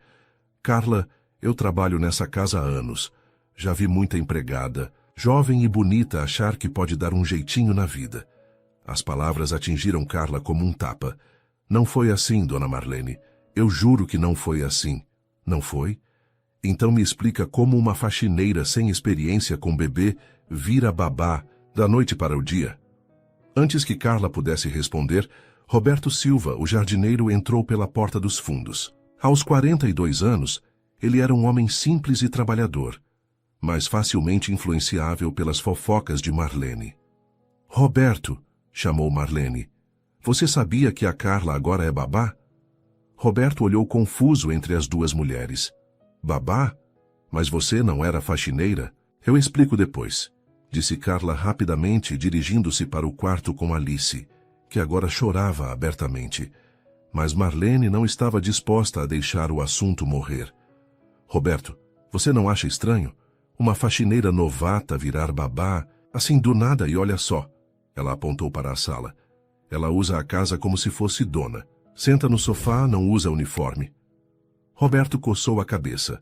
A: Carla, eu trabalho nessa casa há anos. Já vi muita empregada, jovem e bonita, achar que pode dar um jeitinho na vida. As palavras atingiram Carla como um tapa. Não foi assim, dona Marlene. Eu juro que não foi assim. Não foi? Então me explica como uma faxineira sem experiência com bebê vira babá da noite para o dia. Antes que Carla pudesse responder, Roberto Silva, o jardineiro, entrou pela porta dos fundos. Aos 42 anos, ele era um homem simples e trabalhador, mas facilmente influenciável pelas fofocas de Marlene. Roberto, chamou Marlene, você sabia que a Carla agora é babá? Roberto olhou confuso entre as 2 mulheres. Babá? Mas você não era faxineira? Eu explico depois, disse Carla rapidamente, dirigindo-se para o quarto com Alice, que agora chorava abertamente. Mas Marlene não estava disposta a deixar o assunto morrer. Roberto, você não acha estranho? Uma faxineira novata virar babá, assim do nada, e olha só. Ela apontou para a sala. Ela usa a casa como se fosse dona. Senta no sofá, não usa uniforme. Roberto coçou a cabeça.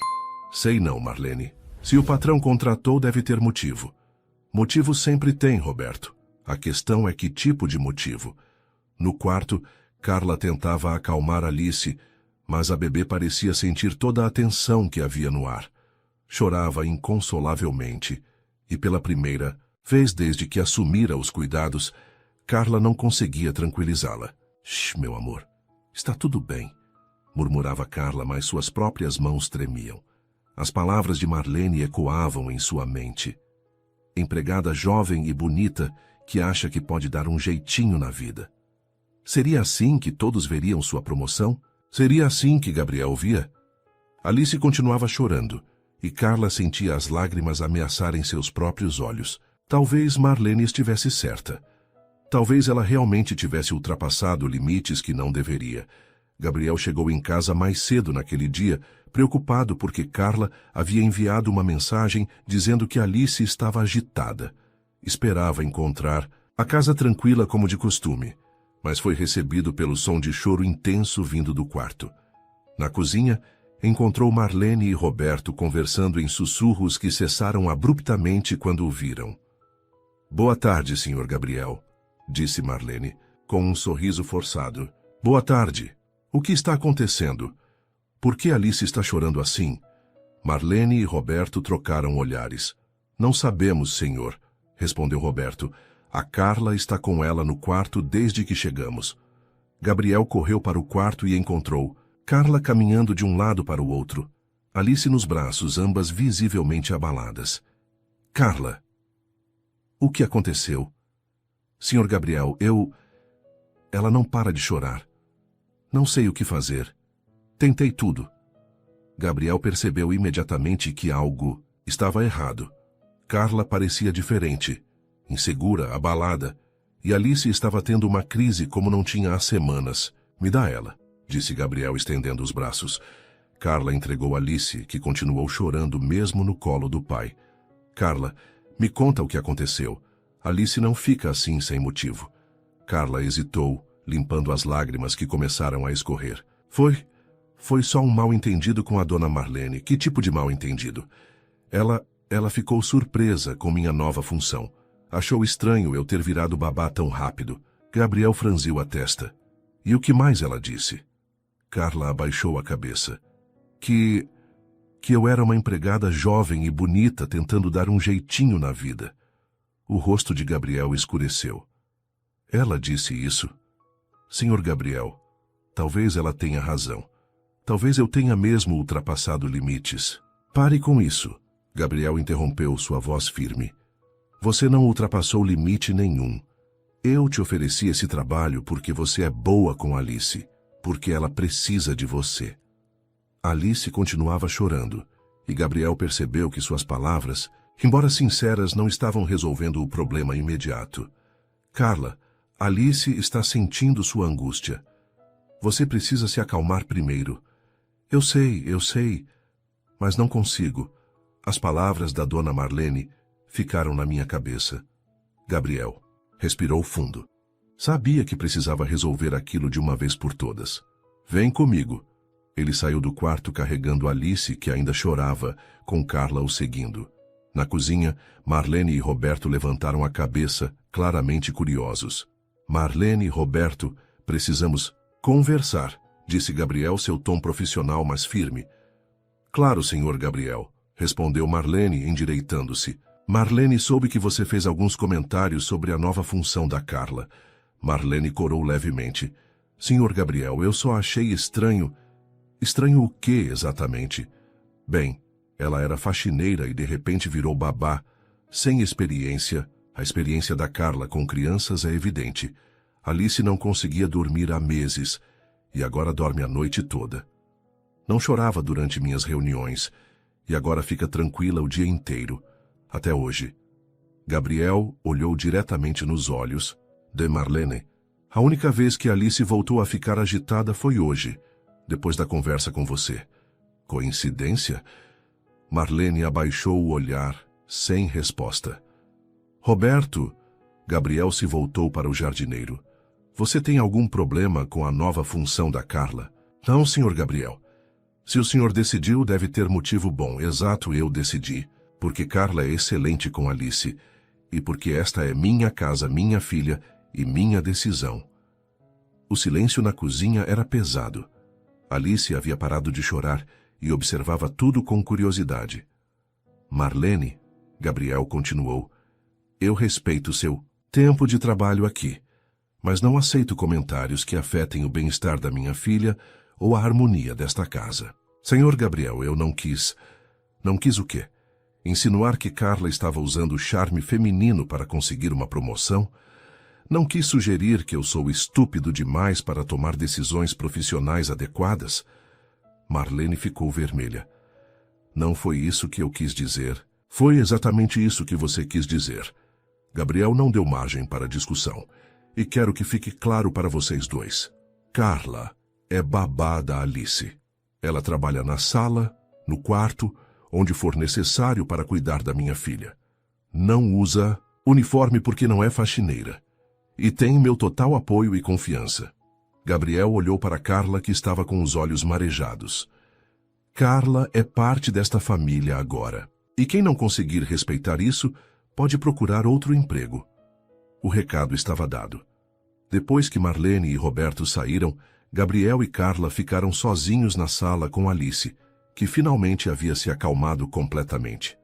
A: Sei não, Marlene. Se o patrão contratou, deve ter motivo. Motivo sempre tem, Roberto. A questão é que tipo de motivo. No quarto, Carla tentava acalmar Alice, mas a bebê parecia sentir toda a tensão que havia no ar. Chorava inconsolavelmente, e pela primeira vez desde que assumira os cuidados, Carla não conseguia tranquilizá-la. Shh, meu amor, está tudo bem, murmurava Carla, mas suas próprias mãos tremiam. As palavras de Marlene ecoavam em sua mente. Empregada jovem e bonita que acha que pode dar um jeitinho na vida. Seria assim que todos veriam sua promoção? Seria assim que Gabriel via? Alice continuava chorando, e Carla sentia as lágrimas ameaçarem seus próprios olhos. Talvez Marlene estivesse certa. Talvez ela realmente tivesse ultrapassado limites que não deveria. Gabriel chegou em casa mais cedo naquele dia, preocupado porque Carla havia enviado uma mensagem dizendo que Alice estava agitada. Esperava encontrar a casa tranquila como de costume, mas foi recebido pelo som de choro intenso vindo do quarto. Na cozinha, encontrou Marlene e Roberto conversando em sussurros que cessaram abruptamente quando o viram. Boa tarde, Sr. Gabriel, disse Marlene, com um sorriso forçado. Boa tarde. O que está acontecendo? Por que Alice está chorando assim? Marlene e Roberto trocaram olhares. Não sabemos, senhor, respondeu Roberto. A Carla está com ela no quarto desde que chegamos. Gabriel correu para o quarto e encontrou Carla caminhando de um lado para o outro, Alice nos braços, ambas visivelmente abaladas. Carla. O que aconteceu? Senhor Gabriel, Ela não para de chorar. Não sei o que fazer. Tentei tudo. Gabriel percebeu imediatamente que algo estava errado. Carla parecia diferente, insegura, abalada, e Alice estava tendo uma crise como não tinha há semanas. Me dá ela, disse Gabriel, estendendo os braços. Carla entregou Alice, que continuou chorando mesmo no colo do pai. Carla, me conta o que aconteceu. Alice não fica assim sem motivo. Carla hesitou, limpando as lágrimas que começaram a escorrer. Foi só um mal-entendido com a dona Marlene. Que tipo de mal-entendido? Ela ficou surpresa com minha nova função. Achou estranho eu ter virado babá tão rápido. Gabriel franziu a testa. E o que mais ela disse? Carla abaixou a cabeça. Que eu era uma empregada jovem e bonita tentando dar um jeitinho na vida. O rosto de Gabriel escureceu. Ela disse isso? Senhor Gabriel, talvez ela tenha razão. Talvez eu tenha mesmo ultrapassado limites. Pare com isso. Gabriel interrompeu, sua voz firme. Você não ultrapassou limite nenhum. Eu te ofereci esse trabalho porque você é boa com Alice, porque ela precisa de você. Alice continuava chorando, e Gabriel percebeu que suas palavras, embora sinceras, não estavam resolvendo o problema imediato. Carla, Alice está sentindo sua angústia. Você precisa se acalmar primeiro. Eu sei, mas não consigo. As palavras da dona Marlene ficaram na minha cabeça. Gabriel respirou fundo. Sabia que precisava resolver aquilo de uma vez por todas. Vem comigo. Ele saiu do quarto carregando Alice, que ainda chorava, com Carla o seguindo. Na cozinha, Marlene e Roberto levantaram a cabeça, claramente curiosos. Marlene e Roberto, precisamos conversar, disse Gabriel, seu tom profissional mais firme. Claro, senhor Gabriel, respondeu Marlene, endireitando-se. Marlene soube que você fez alguns comentários sobre a nova função da Carla. Marlene corou levemente. Senhor Gabriel, eu só achei estranho. Estranho o quê, exatamente? Bem, ela era faxineira e de repente virou babá. Sem experiência, a experiência da Carla com crianças é evidente. Alice não conseguia dormir há meses, e agora dorme a noite toda. Não chorava durante minhas reuniões, e agora fica tranquila o dia inteiro. Até hoje. Gabriel olhou diretamente nos olhos de Marlene. A única vez que Alice voltou a ficar agitada foi hoje, depois da conversa com você. Coincidência? Marlene abaixou o olhar, sem resposta. Roberto, Gabriel se voltou para o jardineiro. Você tem algum problema com a nova função da Carla? Não, senhor Gabriel. Se o senhor decidiu, deve ter motivo bom. Exato, eu decidi. Porque Carla é excelente com Alice, e porque esta é minha casa, minha filha e minha decisão. O silêncio na cozinha era pesado. Alice havia parado de chorar e observava tudo com curiosidade. Marlene, Gabriel continuou, eu respeito seu tempo de trabalho aqui, mas não aceito comentários que afetem o bem-estar da minha filha ou a harmonia desta casa. Senhor Gabriel, eu não quis... Não quis o quê? Insinuar que Carla estava usando o charme feminino para conseguir uma promoção? Não quis sugerir que eu sou estúpido demais para tomar decisões profissionais adequadas? Marlene ficou vermelha. Não foi isso que eu quis dizer. Foi exatamente isso que você quis dizer. Gabriel não deu margem para discussão. E quero que fique claro para vocês dois. Carla é babá da Alice. Ela trabalha na sala, no quarto, onde for necessário para cuidar da minha filha. Não usa uniforme porque não é faxineira. E tem meu total apoio e confiança. Gabriel olhou para Carla, que estava com os olhos marejados. Carla é parte desta família agora. E quem não conseguir respeitar isso, pode procurar outro emprego. O recado estava dado. Depois que Marlene e Roberto saíram, Gabriel e Carla ficaram sozinhos na sala com Alice, que finalmente havia se acalmado completamente.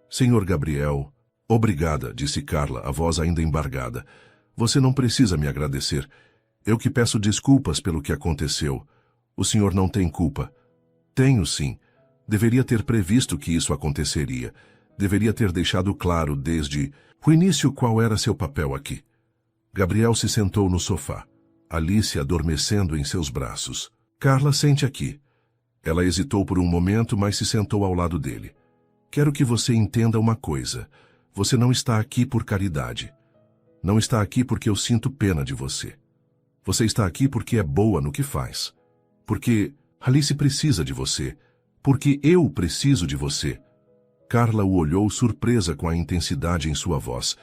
A: Senhor Gabriel, obrigada, disse Carla, a voz ainda embargada. Você não precisa me agradecer. Eu que peço desculpas pelo que aconteceu. O senhor não tem culpa. Tenho sim. Deveria ter previsto que isso aconteceria. Deveria ter deixado claro desde o início qual era seu papel aqui. Gabriel se sentou no sofá, Alice adormecendo em seus braços. Carla, sente aqui. Ela hesitou por um momento, mas se sentou ao lado dele. Quero que você entenda uma coisa. Você não está aqui por caridade. Não está aqui porque eu sinto pena de você. Você está aqui porque é boa no que faz. Porque Alice precisa de você. Porque eu preciso de você. Carla o olhou surpresa com a intensidade em sua voz.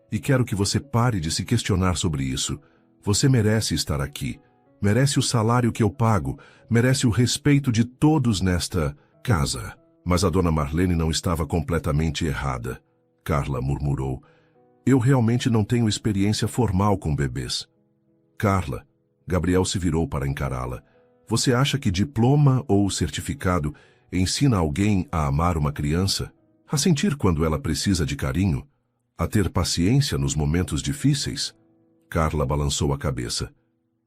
A: E quero que você pare de se questionar sobre isso. Você merece estar aqui. Merece o salário que eu pago. Merece o respeito de todos nesta casa. Mas a dona Marlene não estava completamente errada. Carla murmurou. Eu realmente não tenho experiência formal com bebês. Carla, Gabriel se virou para encará-la. Você acha que diploma ou certificado ensina alguém a amar uma criança? A sentir quando ela precisa de carinho? A ter paciência nos momentos difíceis? Carla balançou a cabeça.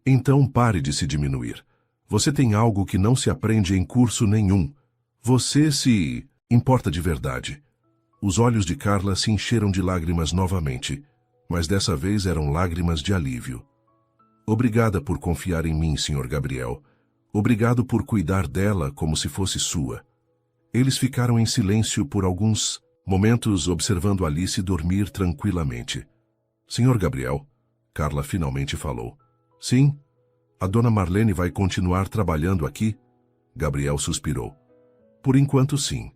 A: Então pare de se diminuir. Você tem algo que não se aprende em curso nenhum. Você se importa de verdade. Os olhos de Carla se encheram de lágrimas novamente, mas dessa vez eram lágrimas de alívio. Obrigada por confiar em mim, Sr. Gabriel. Obrigado por cuidar dela como se fosse sua. Eles ficaram em silêncio por alguns momentos observando Alice dormir tranquilamente. Sr. Gabriel, Carla finalmente falou. Sim? A dona Marlene vai continuar trabalhando aqui? Gabriel suspirou. Por enquanto, sim.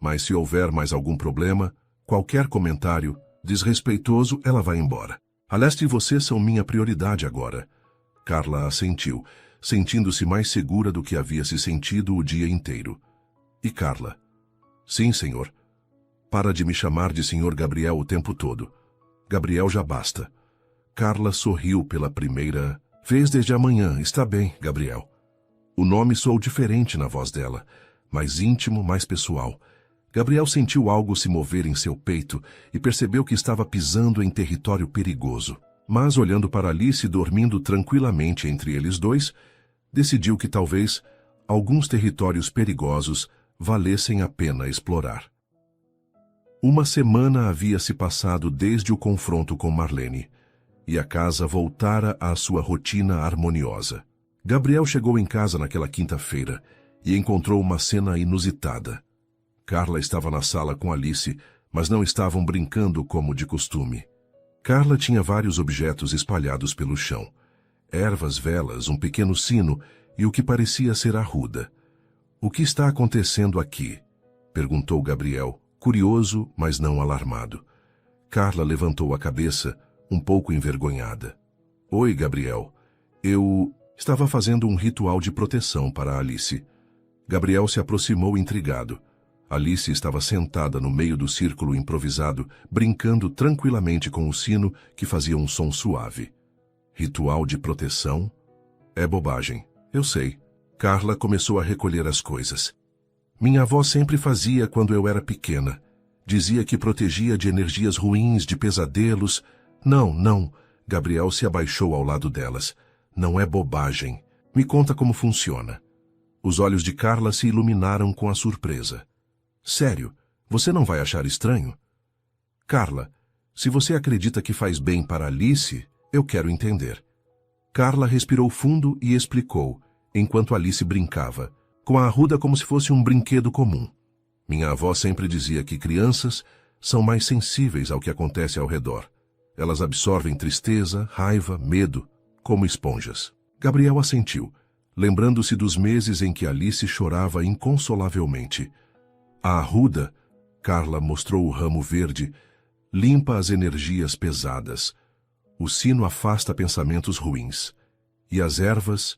A: Mas se houver mais algum problema, qualquer comentário desrespeitoso, ela vai embora. Aleste e você são minha prioridade agora. Carla assentiu, sentindo-se mais segura do que havia se sentido o dia inteiro. E Carla? Sim, senhor. Para de me chamar de senhor Gabriel o tempo todo. Gabriel já basta. Carla sorriu pela primeira vez desde amanhã. Está bem, Gabriel. O nome soou diferente na voz dela, mais íntimo, mais pessoal. Gabriel sentiu algo se mover em seu peito e percebeu que estava pisando em território perigoso. Mas, olhando para Alice dormindo tranquilamente entre eles dois, decidiu que talvez alguns territórios perigosos valessem a pena explorar. Uma semana havia se passado desde o confronto com Marlene, e a casa voltara à sua rotina harmoniosa. Gabriel chegou em casa naquela quinta-feira e encontrou uma cena inusitada. Carla estava na sala com Alice, mas não estavam brincando como de costume. Carla tinha vários objetos espalhados pelo chão. Ervas, velas, um pequeno sino e o que parecia ser arruda. O que está acontecendo aqui? Perguntou Gabriel, curioso, mas não alarmado. Carla levantou a cabeça, um pouco envergonhada. Oi, Gabriel. Eu estava fazendo um ritual de proteção para Alice. Gabriel se aproximou intrigado. Alice estava sentada no meio do círculo improvisado, brincando tranquilamente com o sino que fazia um som suave. Ritual de proteção? É bobagem, eu sei. Carla começou a recolher as coisas. Minha avó sempre fazia quando eu era pequena. Dizia que protegia de energias ruins, de pesadelos. Não. Gabriel se abaixou ao lado delas. Não é bobagem. Me conta como funciona. Os olhos de Carla se iluminaram com a surpresa. Sério, você não vai achar estranho? Carla, se você acredita que faz bem para Alice, eu quero entender. Carla respirou fundo e explicou, enquanto Alice brincava, com a arruda como se fosse um brinquedo comum. Minha avó sempre dizia que crianças são mais sensíveis ao que acontece ao redor. Elas absorvem tristeza, raiva, medo, como esponjas. Gabriel assentiu, lembrando-se dos meses em que Alice chorava inconsolavelmente. A arruda, Carla mostrou o ramo verde, limpa as energias pesadas. O sino afasta pensamentos ruins. E as ervas,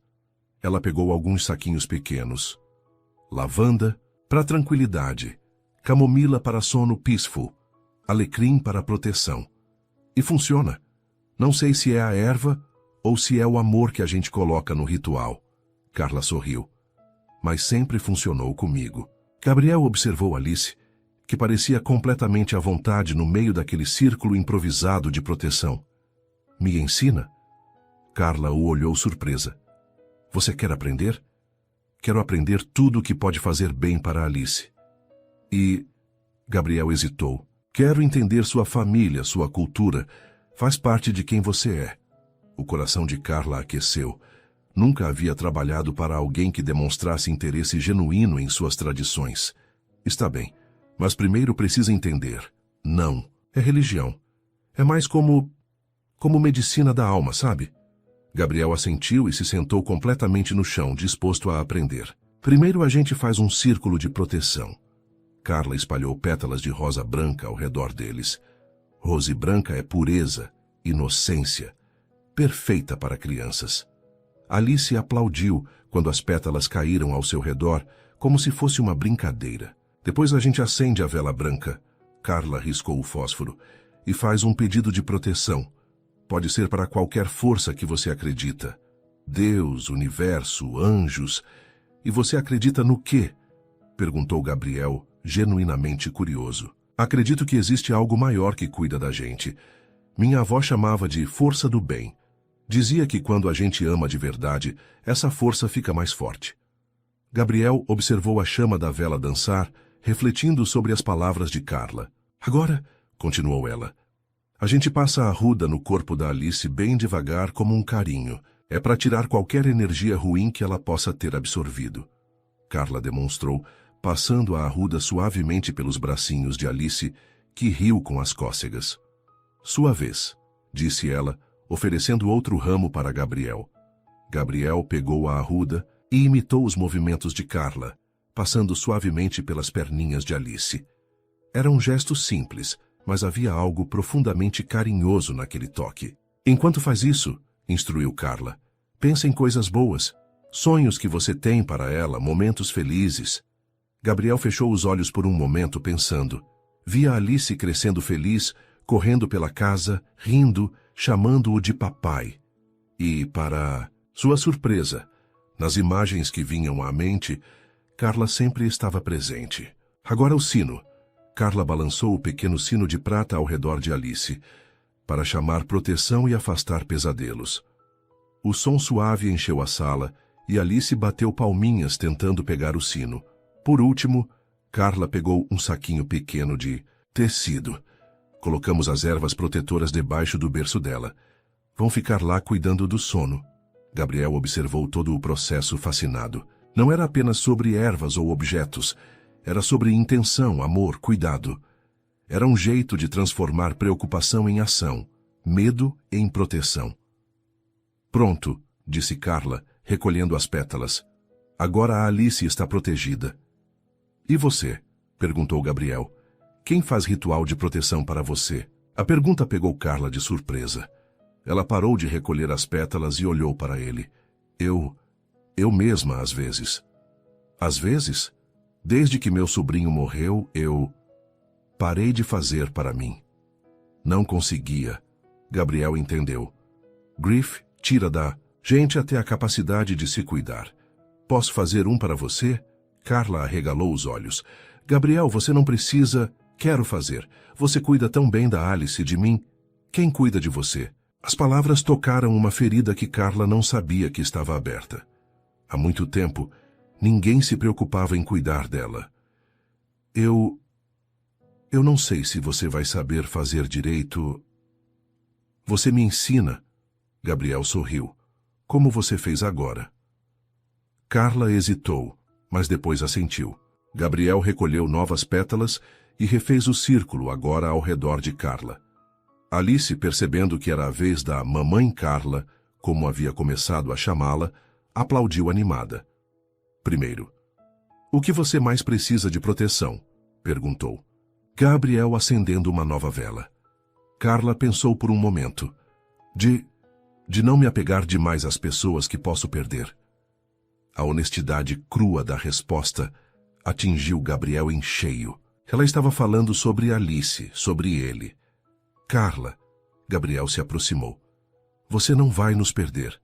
A: ela pegou alguns saquinhos pequenos. Lavanda, para tranquilidade. Camomila para sono peaceful. Alecrim para proteção. E funciona. Não sei se é a erva ou se é o amor que a gente coloca no ritual. Carla sorriu. Mas sempre funcionou comigo. Gabriel observou Alice, que parecia completamente à vontade no meio daquele círculo improvisado de proteção. Me ensina? Carla o olhou surpresa. Você quer aprender? Quero aprender tudo o que pode fazer bem para Alice. E... Gabriel hesitou. Quero entender sua família, sua cultura. Faz parte de quem você é. O coração de Carla aqueceu. Nunca havia trabalhado para alguém que demonstrasse interesse genuíno em suas tradições. Está bem, mas primeiro precisa entender. Não, é religião. É mais como medicina da alma, sabe? Gabriel assentiu e se sentou completamente no chão, disposto a aprender. Primeiro a gente faz um círculo de proteção. Carla espalhou pétalas de rosa branca ao redor deles. Rose branca é pureza, inocência, perfeita para crianças. Alice aplaudiu quando as pétalas caíram ao seu redor, como se fosse uma brincadeira. Depois a gente acende a vela branca. Carla riscou o fósforo e faz um pedido de proteção. Pode ser para qualquer força que você acredita. Deus, universo, anjos. E você acredita no quê? Perguntou Gabriel, genuinamente curioso. Acredito que existe algo maior que cuida da gente. Minha avó chamava de força do bem. Dizia que quando a gente ama de verdade, essa força fica mais forte. Gabriel observou a chama da vela dançar, refletindo sobre as palavras de Carla. Agora, continuou ela, a gente passa a arruda no corpo da Alice bem devagar como um carinho. É para tirar qualquer energia ruim que ela possa ter absorvido. Carla demonstrou, passando a arruda suavemente pelos bracinhos de Alice, que riu com as cócegas. Sua vez, disse ela, oferecendo outro ramo para Gabriel. Gabriel pegou a arruda e imitou os movimentos de Carla, passando suavemente pelas perninhas de Alice. Era um gesto simples, mas havia algo profundamente carinhoso naquele toque. Enquanto faz isso, instruiu Carla, pensa em coisas boas, sonhos que você tem para ela, momentos felizes. Gabriel fechou os olhos por um momento pensando. Via Alice crescendo feliz, correndo pela casa, rindo, chamando-o de papai. E, para sua surpresa, nas imagens que vinham à mente, Carla sempre estava presente. Agora o sino. Carla balançou o pequeno sino de prata ao redor de Alice, para chamar proteção e afastar pesadelos. O som suave encheu a sala e Alice bateu palminhas tentando pegar o sino. Por último, Carla pegou um saquinho pequeno de tecido. Colocamos as ervas protetoras debaixo do berço dela. Vão ficar lá cuidando do sono. Gabriel observou todo o processo fascinado. Não era apenas sobre ervas ou objetos. Era sobre intenção, amor, cuidado. Era um jeito de transformar preocupação em ação, medo em proteção. Pronto, disse Carla, recolhendo as pétalas. Agora a Alice está protegida. E você? Perguntou Gabriel. Quem faz ritual de proteção para você? A pergunta pegou Carla de surpresa. Ela parou de recolher as pétalas e olhou para ele. Eu mesma, às vezes. Às vezes? Desde que meu sobrinho morreu, eu parei de fazer para mim. Não conseguia. Gabriel entendeu. Grief tira da gente até a capacidade de se cuidar. Posso fazer um para você? Carla arregalou os olhos. Gabriel, você não precisa. Quero fazer. Você cuida tão bem da Alice e de mim. Quem cuida de você? As palavras tocaram uma ferida que Carla não sabia que estava aberta. Há muito tempo, ninguém se preocupava em cuidar dela. Eu não sei se você vai saber fazer direito. Você me ensina. Gabriel sorriu. Como você fez agora? Carla hesitou, mas depois assentiu. Gabriel recolheu novas pétalas e refez o círculo agora ao redor de Carla. Alice, percebendo que era a vez da mamãe Carla, como havia começado a chamá-la, aplaudiu animada. Primeiro, o que você mais precisa de proteção? Perguntou. Gabriel acendendo uma nova vela. Carla pensou por um momento. De não me apegar demais às pessoas que posso perder. A honestidade crua da resposta atingiu Gabriel em cheio. Ela estava falando sobre Alice, sobre ele. Carla, Gabriel se aproximou. Você não vai nos perder.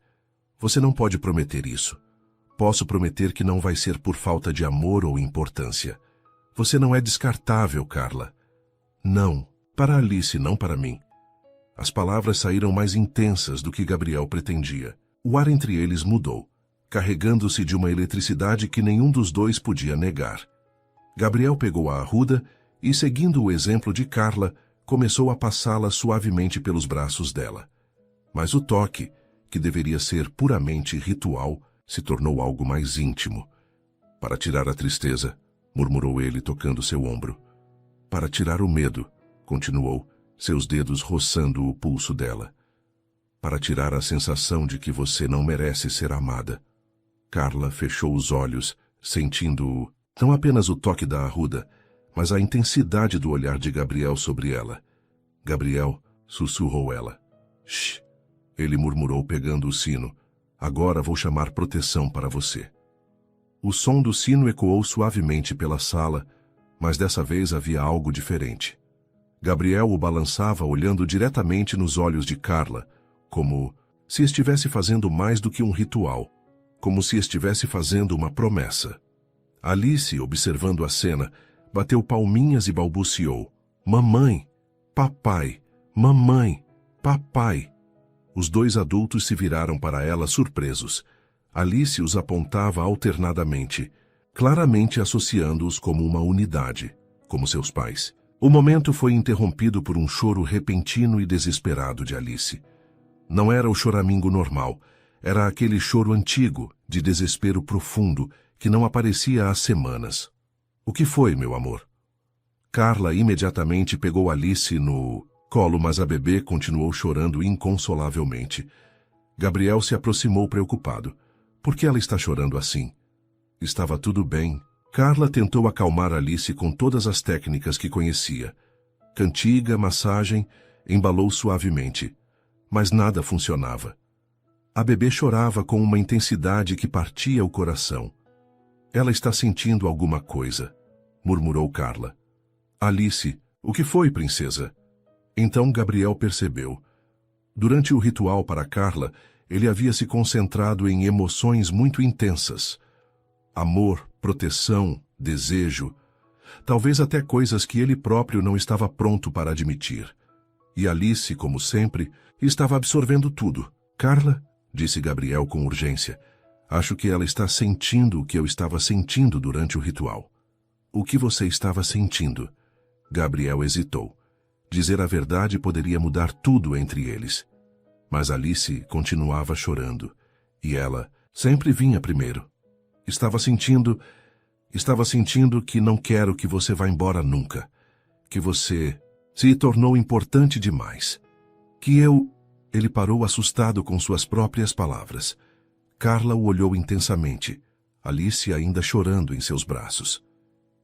A: Você não pode prometer isso. Posso prometer que não vai ser por falta de amor ou importância. Você não é descartável, Carla. Não, para Alice, não para mim. As palavras saíram mais intensas do que Gabriel pretendia. O ar entre eles mudou, carregando-se de uma eletricidade que nenhum dos dois podia negar. Gabriel pegou a arruda e, seguindo o exemplo de Carla, começou a passá-la suavemente pelos braços dela. Mas o toque, que deveria ser puramente ritual, se tornou algo mais íntimo. Para tirar a tristeza, murmurou ele tocando seu ombro. Para tirar o medo, continuou, seus dedos roçando o pulso dela. Para tirar a sensação de que você não merece ser amada. Carla fechou os olhos, sentindo não apenas o toque da arruda, mas a intensidade do olhar de Gabriel sobre ela. Gabriel, sussurrou ela. Shh, ele murmurou pegando o sino. Agora vou chamar proteção para você. O som do sino ecoou suavemente pela sala, mas dessa vez havia algo diferente. Gabriel o balançava olhando diretamente nos olhos de Carla, como se estivesse fazendo mais do que um ritual, como se estivesse fazendo uma promessa. Alice, observando a cena, bateu palminhas e balbuciou. Mamãe, papai, mamãe, papai. Os dois adultos se viraram para ela surpresos. Alice os apontava alternadamente, claramente associando-os como uma unidade, como seus pais. O momento foi interrompido por um choro repentino e desesperado de Alice. Não era o choramingo normal, era aquele choro antigo, de desespero profundo, que não aparecia há semanas. O que foi, meu amor? Carla imediatamente pegou Alice no colo, mas a bebê continuou chorando inconsolavelmente. Gabriel se aproximou preocupado. Por que ela está chorando assim? Estava tudo bem. Carla tentou acalmar Alice com todas as técnicas que conhecia. Cantiga, massagem, embalou suavemente. Mas nada funcionava. A bebê chorava com uma intensidade que partia o coração. Ela está sentindo alguma coisa, murmurou Carla. Alice, o que foi, princesa? Então Gabriel percebeu. Durante o ritual para Carla, ele havia se concentrado em emoções muito intensas. Amor, proteção, desejo, talvez até coisas que ele próprio não estava pronto para admitir. E Alice, como sempre, estava absorvendo tudo. Carla, disse Gabriel com urgência, acho que ela está sentindo o que eu estava sentindo durante o ritual. O que você estava sentindo? Gabriel hesitou. Dizer a verdade poderia mudar tudo entre eles. Mas Alice continuava chorando. E ela sempre vinha primeiro. Estava sentindo que não quero que você vá embora nunca. Que você se tornou importante demais. Que eu... Ele parou assustado com suas próprias palavras. Carla o olhou intensamente. Alice ainda chorando em seus braços.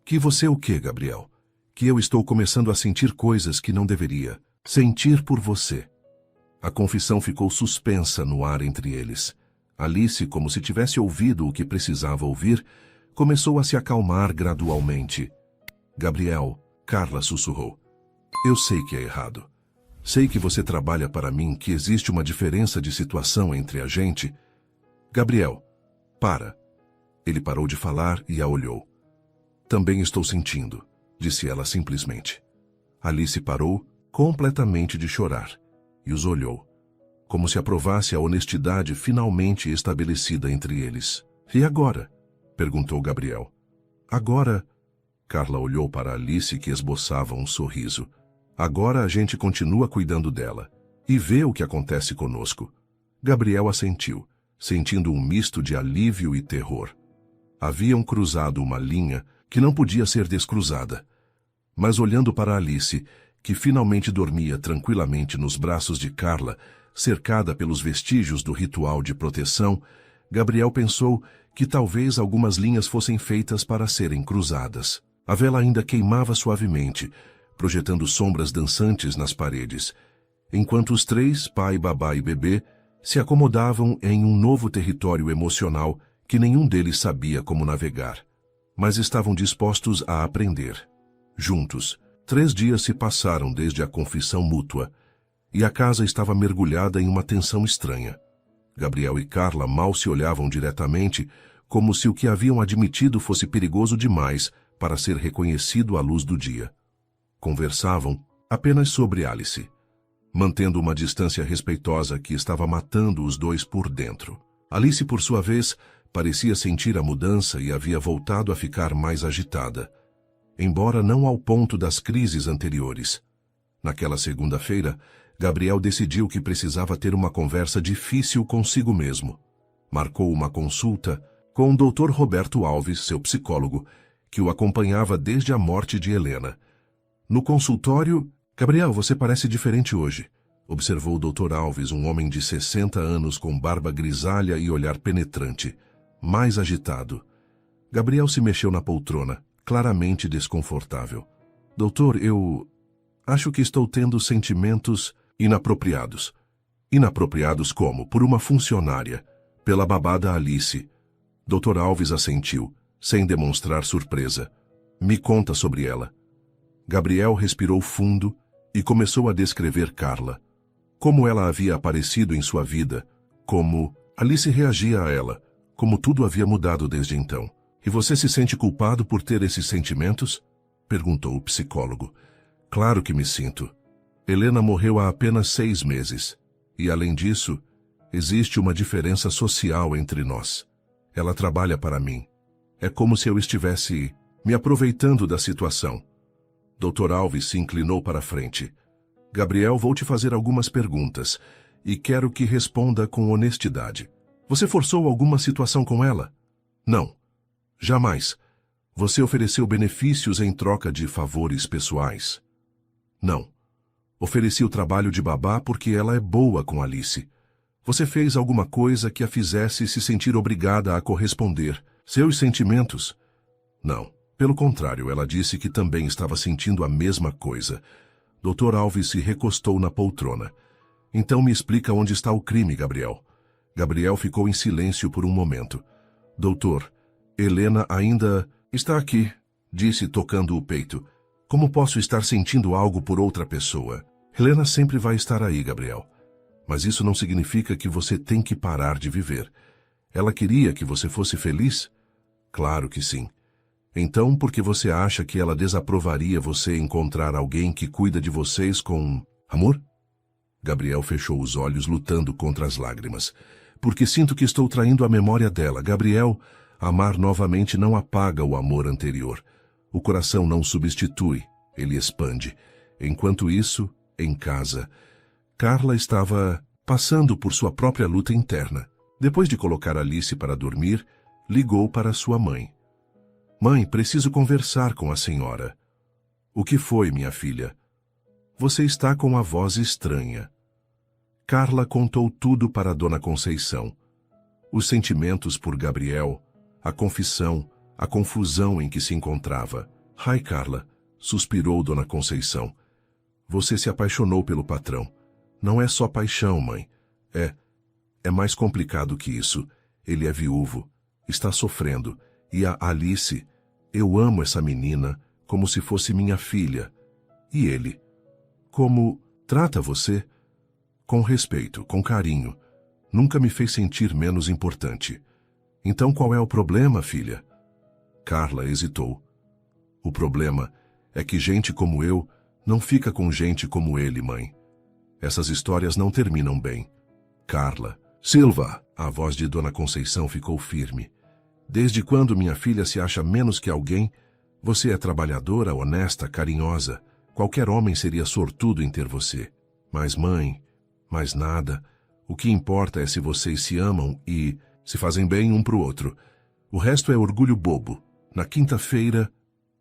A: Que você o quê, Gabriel? Que eu estou começando a sentir coisas que não deveria sentir por você. A confissão ficou suspensa no ar entre eles. Alice, como se tivesse ouvido o que precisava ouvir, começou a se acalmar gradualmente. Gabriel, Carla sussurrou. Eu sei que é errado. Sei que você trabalha para mim, que existe uma diferença de situação entre a gente. Gabriel, para. Ele parou de falar e a olhou. Também estou sentindo, disse ela simplesmente. Alice parou completamente de chorar e os olhou, como se aprovasse a honestidade finalmente estabelecida entre eles. E agora? Perguntou Gabriel. Agora... Carla olhou para Alice, que esboçava um sorriso. Agora a gente continua cuidando dela e vê o que acontece conosco. Gabriel assentiu, sentindo um misto de alívio e terror. Haviam cruzado uma linha que não podia ser descruzada. Mas olhando para Alice, que finalmente dormia tranquilamente nos braços de Carla, cercada pelos vestígios do ritual de proteção, Gabriel pensou que talvez algumas linhas fossem feitas para serem cruzadas. A vela ainda queimava suavemente, projetando sombras dançantes nas paredes, enquanto os três, pai, babá e bebê, se acomodavam em um novo território emocional que nenhum deles sabia como navegar, mas estavam dispostos a aprender. Juntos, 3 dias se passaram desde a confissão mútua, e a casa estava mergulhada em uma tensão estranha. Gabriel e Carla mal se olhavam diretamente, como se o que haviam admitido fosse perigoso demais para ser reconhecido à luz do dia. Conversavam apenas sobre Alice, mantendo uma distância respeitosa que estava matando os dois por dentro. Alice, por sua vez, parecia sentir a mudança e havia voltado a ficar mais agitada, embora não ao ponto das crises anteriores. Naquela segunda-feira, Gabriel decidiu que precisava ter uma conversa difícil consigo mesmo. Marcou uma consulta com o Dr. Roberto Alves, seu psicólogo, que o acompanhava desde a morte de Helena. No consultório, Gabriel, você parece diferente hoje, observou o Dr. Alves, um homem de 60 anos com barba grisalha e olhar penetrante, mais agitado. Gabriel se mexeu na poltrona, claramente desconfortável. Doutor, eu acho que estou tendo sentimentos inapropriados. Inapropriados como? Por uma funcionária, pela babada Alice. Dr. Alves assentiu, sem demonstrar surpresa. Me conta sobre ela. Gabriel respirou fundo e começou a descrever Carla. Como ela havia aparecido em sua vida, como Alice reagia a ela, como tudo havia mudado desde então. E você se sente culpado por ter esses sentimentos? Perguntou o psicólogo. Claro que me sinto. Helena morreu há apenas 6 meses. E além disso, existe uma diferença social entre nós. Ela trabalha para mim. É como se eu estivesse me aproveitando da situação. Dr. Alves se inclinou para a frente. Gabriel, vou te fazer algumas perguntas e quero que responda com honestidade. Você forçou alguma situação com ela? Não. Jamais. Você ofereceu benefícios em troca de favores pessoais? Não. Ofereci o trabalho de babá porque ela é boa com Alice. Você fez alguma coisa que a fizesse se sentir obrigada a corresponder. Seus sentimentos? Não. Pelo contrário, ela disse que também estava sentindo a mesma coisa. Dr. Alves se recostou na poltrona. Então me explica onde está o crime, Gabriel. Gabriel ficou em silêncio por um momento. Doutor, Helena ainda está aqui, disse tocando o peito. Como posso estar sentindo algo por outra pessoa? Helena sempre vai estar aí, Gabriel. Mas isso não significa que você tem que parar de viver. Ela queria que você fosse feliz? Claro que sim. Então, por que você acha que ela desaprovaria você encontrar alguém que cuida de vocês com amor? Gabriel fechou os olhos, lutando contra as lágrimas. Porque sinto que estou traindo a memória dela. Gabriel, amar novamente não apaga o amor anterior. O coração não substitui, ele expande. Enquanto isso, em casa, Carla estava passando por sua própria luta interna. Depois de colocar Alice para dormir, ligou para sua mãe. Mãe, preciso conversar com a senhora. O que foi, minha filha? Você está com a voz estranha. Carla contou tudo para Dona Conceição. Os sentimentos por Gabriel, a confissão, a confusão em que se encontrava. Ai, Carla, suspirou Dona Conceição. Você se apaixonou pelo patrão. Não é só paixão, mãe. É mais complicado que isso. Ele é viúvo, está sofrendo. E a Alice, eu amo essa menina como se fosse minha filha. E ele? Como trata você? Com respeito, com carinho. Nunca me fez sentir menos importante. Então qual é o problema, filha? Carla hesitou. O problema é que gente como eu não fica com gente como ele, mãe. Essas histórias não terminam bem. Carla. Silva! A voz de Dona Conceição ficou firme. Desde quando minha filha se acha menos que alguém? Você é trabalhadora, honesta, carinhosa. Qualquer homem seria sortudo em ter você. Mas, mãe, mais nada. O que importa é se vocês se amam e se fazem bem um pro outro. O resto é orgulho bobo. Na quinta-feira,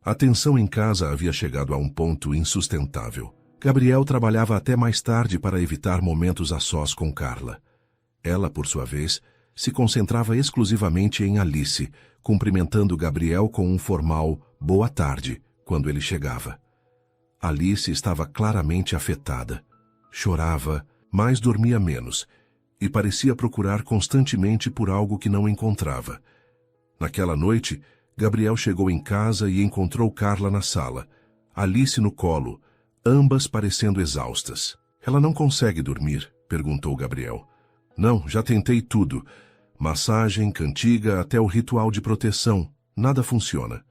A: a tensão em casa havia chegado a um ponto insustentável. Gabriel trabalhava até mais tarde para evitar momentos a sós com Carla. Ela, por sua vez, se concentrava exclusivamente em Alice, cumprimentando Gabriel com um formal boa tarde quando ele chegava. Alice estava claramente afetada. Chorava, mas dormia menos, e parecia procurar constantemente por algo que não encontrava. Naquela noite, Gabriel chegou em casa e encontrou Carla na sala, Alice no colo, ambas parecendo exaustas. Ela não consegue dormir? Perguntou Gabriel. Não, já tentei tudo. Massagem, cantiga, até o ritual de proteção. Nada funciona.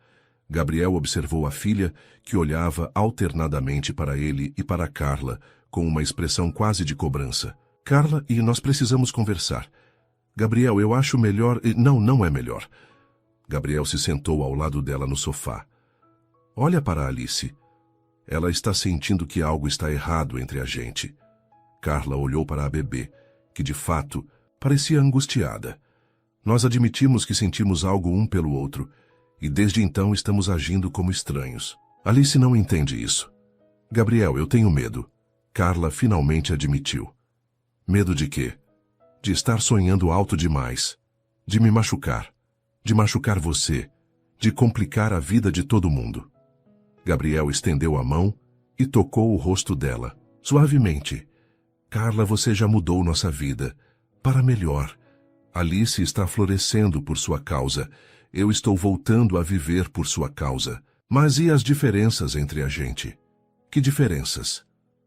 A: Gabriel observou a filha, que olhava alternadamente para ele e para Carla, com uma expressão quase de cobrança. Carla, e nós precisamos conversar. Gabriel, eu acho melhor... Não, não é melhor. Gabriel se sentou ao lado dela no sofá. Olha para Alice. Ela está sentindo que algo está errado entre a gente. Carla olhou para a bebê, que de fato parecia angustiada. Nós admitimos que sentimos algo um pelo outro, e desde então estamos agindo como estranhos. Alice não entende isso. Gabriel, eu tenho medo. Carla finalmente admitiu. Medo de quê? De estar sonhando alto demais. De me machucar. De machucar você. de complicar a vida de todo mundo. Gabriel estendeu a mão e tocou o rosto dela, suavemente. Carla, você já mudou nossa vida. Para melhor. Alice está florescendo por sua causa. Eu estou voltando a viver por sua causa. Mas e as diferenças entre a gente? Que diferenças?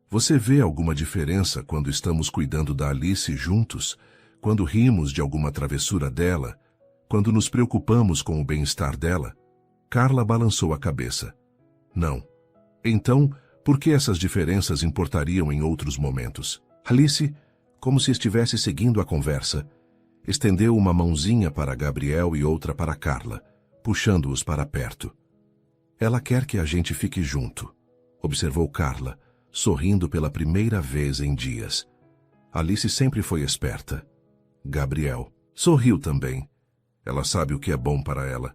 A: Você vê alguma diferença quando estamos cuidando da Alice juntos? Quando rimos de alguma travessura dela? Quando nos preocupamos com o bem-estar dela? Carla balançou a cabeça. Não. Então, por que essas diferenças importariam em outros momentos? Alice, como se estivesse seguindo a conversa, estendeu uma mãozinha para Gabriel e outra para Carla, puxando-os para perto. Ela quer que a gente fique junto, observou Carla, sorrindo pela primeira vez em dias. Alice sempre foi esperta. Gabriel sorriu também. Ela sabe o que é bom para ela.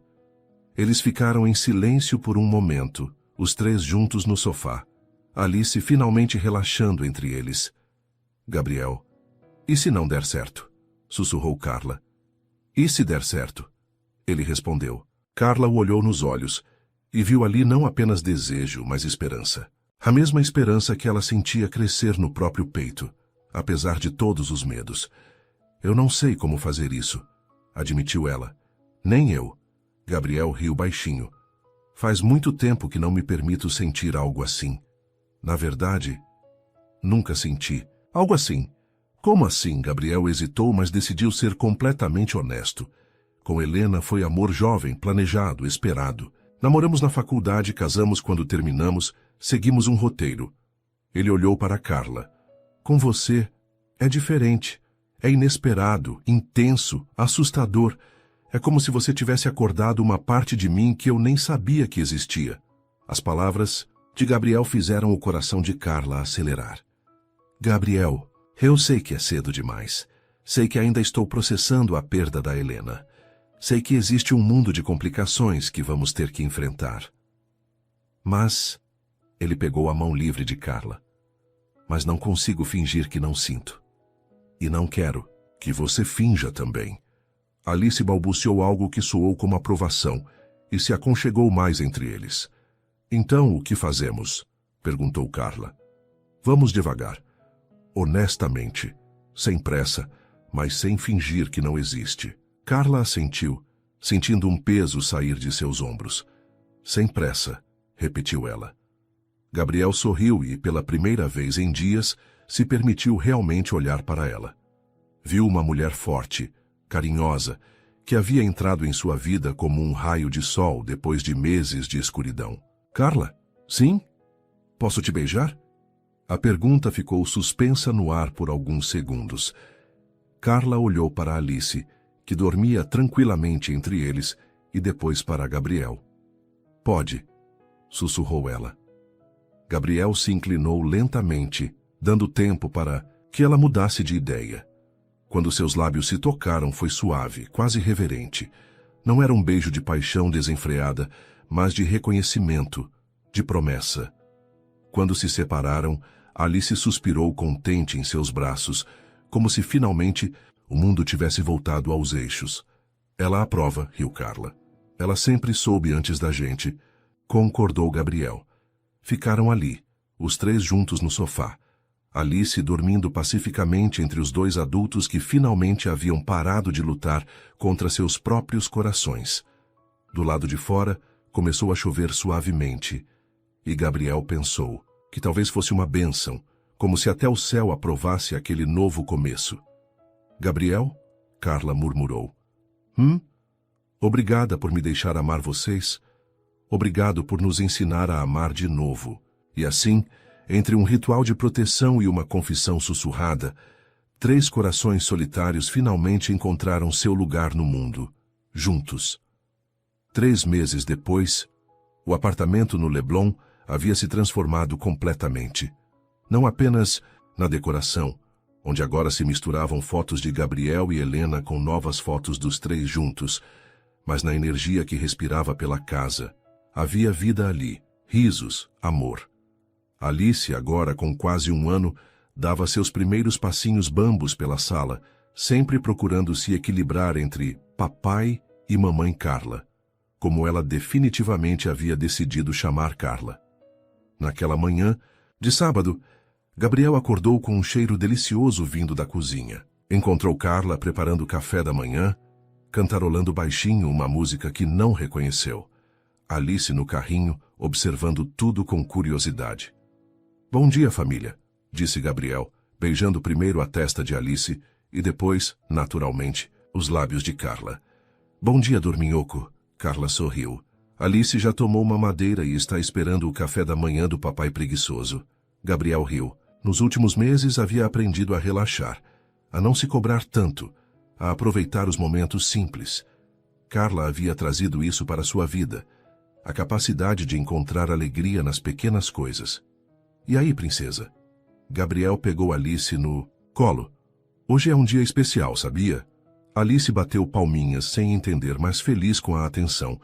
A: Eles ficaram em silêncio por um momento, os três juntos no sofá. Alice finalmente relaxando entre eles. Gabriel, e se não der certo? Sussurrou Carla. E se der certo? Ele respondeu. Carla o olhou nos olhos e viu ali não apenas desejo, mas esperança. A mesma esperança que ela sentia crescer no próprio peito, apesar de todos os medos. Eu não sei como fazer isso, admitiu ela. Nem eu. Gabriel riu baixinho. Faz muito tempo que não me permito sentir algo assim. Na verdade, nunca senti. Algo assim. Como assim? Gabriel hesitou, mas decidiu ser completamente honesto. Com Helena foi amor jovem, planejado, esperado. Namoramos na faculdade, casamos quando terminamos, seguimos um roteiro. Ele olhou para Carla. Com você, é diferente. É inesperado, intenso, assustador. É como se você tivesse acordado uma parte de mim que eu nem sabia que existia. As palavras de Gabriel fizeram o coração de Carla acelerar. Gabriel, eu sei que é cedo demais. Sei que ainda estou processando a perda da Helena. Sei que existe um mundo de complicações que vamos ter que enfrentar. Mas... Ele pegou a mão livre de Carla. Mas não consigo fingir que não sinto. E não quero que você finja também. Alice balbuciou algo que soou como aprovação e se aconchegou mais entre eles. Então, o que fazemos? Perguntou Carla. Vamos devagar. Honestamente, sem pressa, mas sem fingir que não existe. Carla assentiu, sentindo um peso sair de seus ombros. Sem pressa, repetiu ela. Gabriel sorriu e, pela primeira vez em dias, se permitiu realmente olhar para ela. Viu uma mulher forte, carinhosa, que havia entrado em sua vida como um raio de sol depois de meses de escuridão. Carla, sim? Posso te beijar? A pergunta ficou suspensa no ar por alguns segundos. Carla olhou para Alice, que dormia tranquilamente entre eles, e depois para Gabriel. Pode, sussurrou ela. Gabriel se inclinou lentamente, dando tempo para que ela mudasse de ideia. Quando seus lábios se tocaram, foi suave, quase reverente. Não era um beijo de paixão desenfreada, mas de reconhecimento, de promessa. Quando se separaram, Alice suspirou contente em seus braços, como se finalmente o mundo tivesse voltado aos eixos. Ela aprova, riu Carla. Ela sempre soube antes da gente, concordou Gabriel. Ficaram ali, os três juntos no sofá. Alice dormindo pacificamente entre os dois adultos que finalmente haviam parado de lutar contra seus próprios corações. Do lado de fora, começou a chover suavemente, e Gabriel pensou que talvez fosse uma bênção, como se até o céu aprovasse aquele novo começo. Gabriel? Carla murmurou. Obrigada por me deixar amar vocês. Obrigado por nos ensinar a amar de novo. E assim, entre um ritual de proteção e uma confissão sussurrada, três corações solitários finalmente encontraram seu lugar no mundo, juntos. 3 meses depois, o apartamento no Leblon havia se transformado completamente. Não apenas na decoração, onde agora se misturavam fotos de Gabriel e Helena com novas fotos dos três juntos, mas na energia que respirava pela casa. Havia vida ali, risos, amor. Alice, agora com quase 1 ano, dava seus primeiros passinhos bambos pela sala, sempre procurando se equilibrar entre papai e mamãe Carla, como ela definitivamente havia decidido chamar Carla. Naquela manhã, de sábado, Gabriel acordou com um cheiro delicioso vindo da cozinha. Encontrou Carla preparando o café da manhã, cantarolando baixinho uma música que não reconheceu. Alice no carrinho, observando tudo com curiosidade. "Bom dia, família", disse Gabriel, beijando primeiro a testa de Alice e depois, naturalmente, os lábios de Carla. "Bom dia, dorminhoco", Carla sorriu. Alice já tomou uma madeira e está esperando o café da manhã do papai preguiçoso. Gabriel riu. Nos últimos meses havia aprendido a relaxar, a não se cobrar tanto, a aproveitar os momentos simples. Carla havia trazido isso para sua vida, a capacidade de encontrar alegria nas pequenas coisas. "E aí, princesa?" Gabriel pegou Alice no colo. "Hoje é um dia especial, sabia?" Alice bateu palminhas sem entender, mas feliz com a atenção.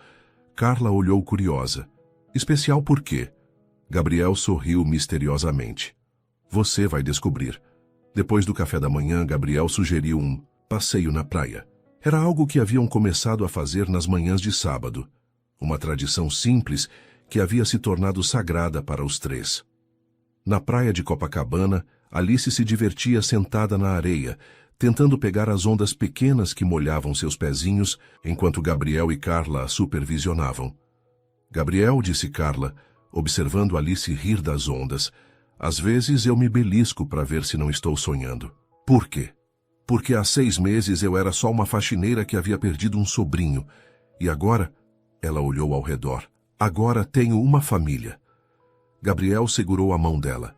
A: Carla olhou curiosa. "Especial por quê?" Gabriel sorriu misteriosamente. "Você vai descobrir." Depois do café da manhã, Gabriel sugeriu um passeio na praia. Era algo que haviam começado a fazer nas manhãs de sábado. Uma tradição simples que havia se tornado sagrada para os três. Na praia de Copacabana, Alice se divertia sentada na areia, tentando pegar as ondas pequenas que molhavam seus pezinhos, enquanto Gabriel e Carla a supervisionavam. "Gabriel", disse Carla, observando Alice rir das ondas, "às vezes eu me belisco para ver se não estou sonhando." "Por quê?" "Porque há 6 meses eu era só uma faxineira que havia perdido um sobrinho. E agora..." Ela olhou ao redor. "Agora tenho uma família." Gabriel segurou a mão dela.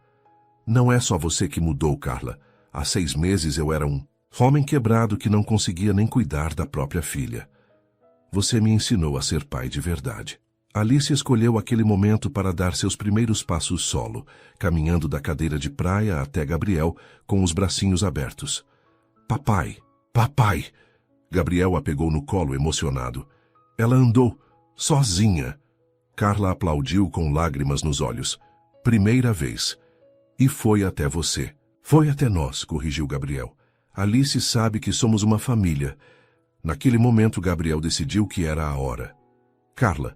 A: "Não é só você que mudou, Carla. Há 6 meses eu era um homem quebrado que não conseguia nem cuidar da própria filha. Você me ensinou a ser pai de verdade." Alice escolheu aquele momento para dar seus primeiros passos solo, caminhando da cadeira de praia até Gabriel com os bracinhos abertos. "Papai, papai!" Gabriel a pegou no colo emocionado. "Ela andou sozinha." Carla aplaudiu com lágrimas nos olhos. "Primeira vez. E foi até você." "Foi até nós", corrigiu Gabriel. "Alice sabe que somos uma família." Naquele momento, Gabriel decidiu que era a hora. "Carla,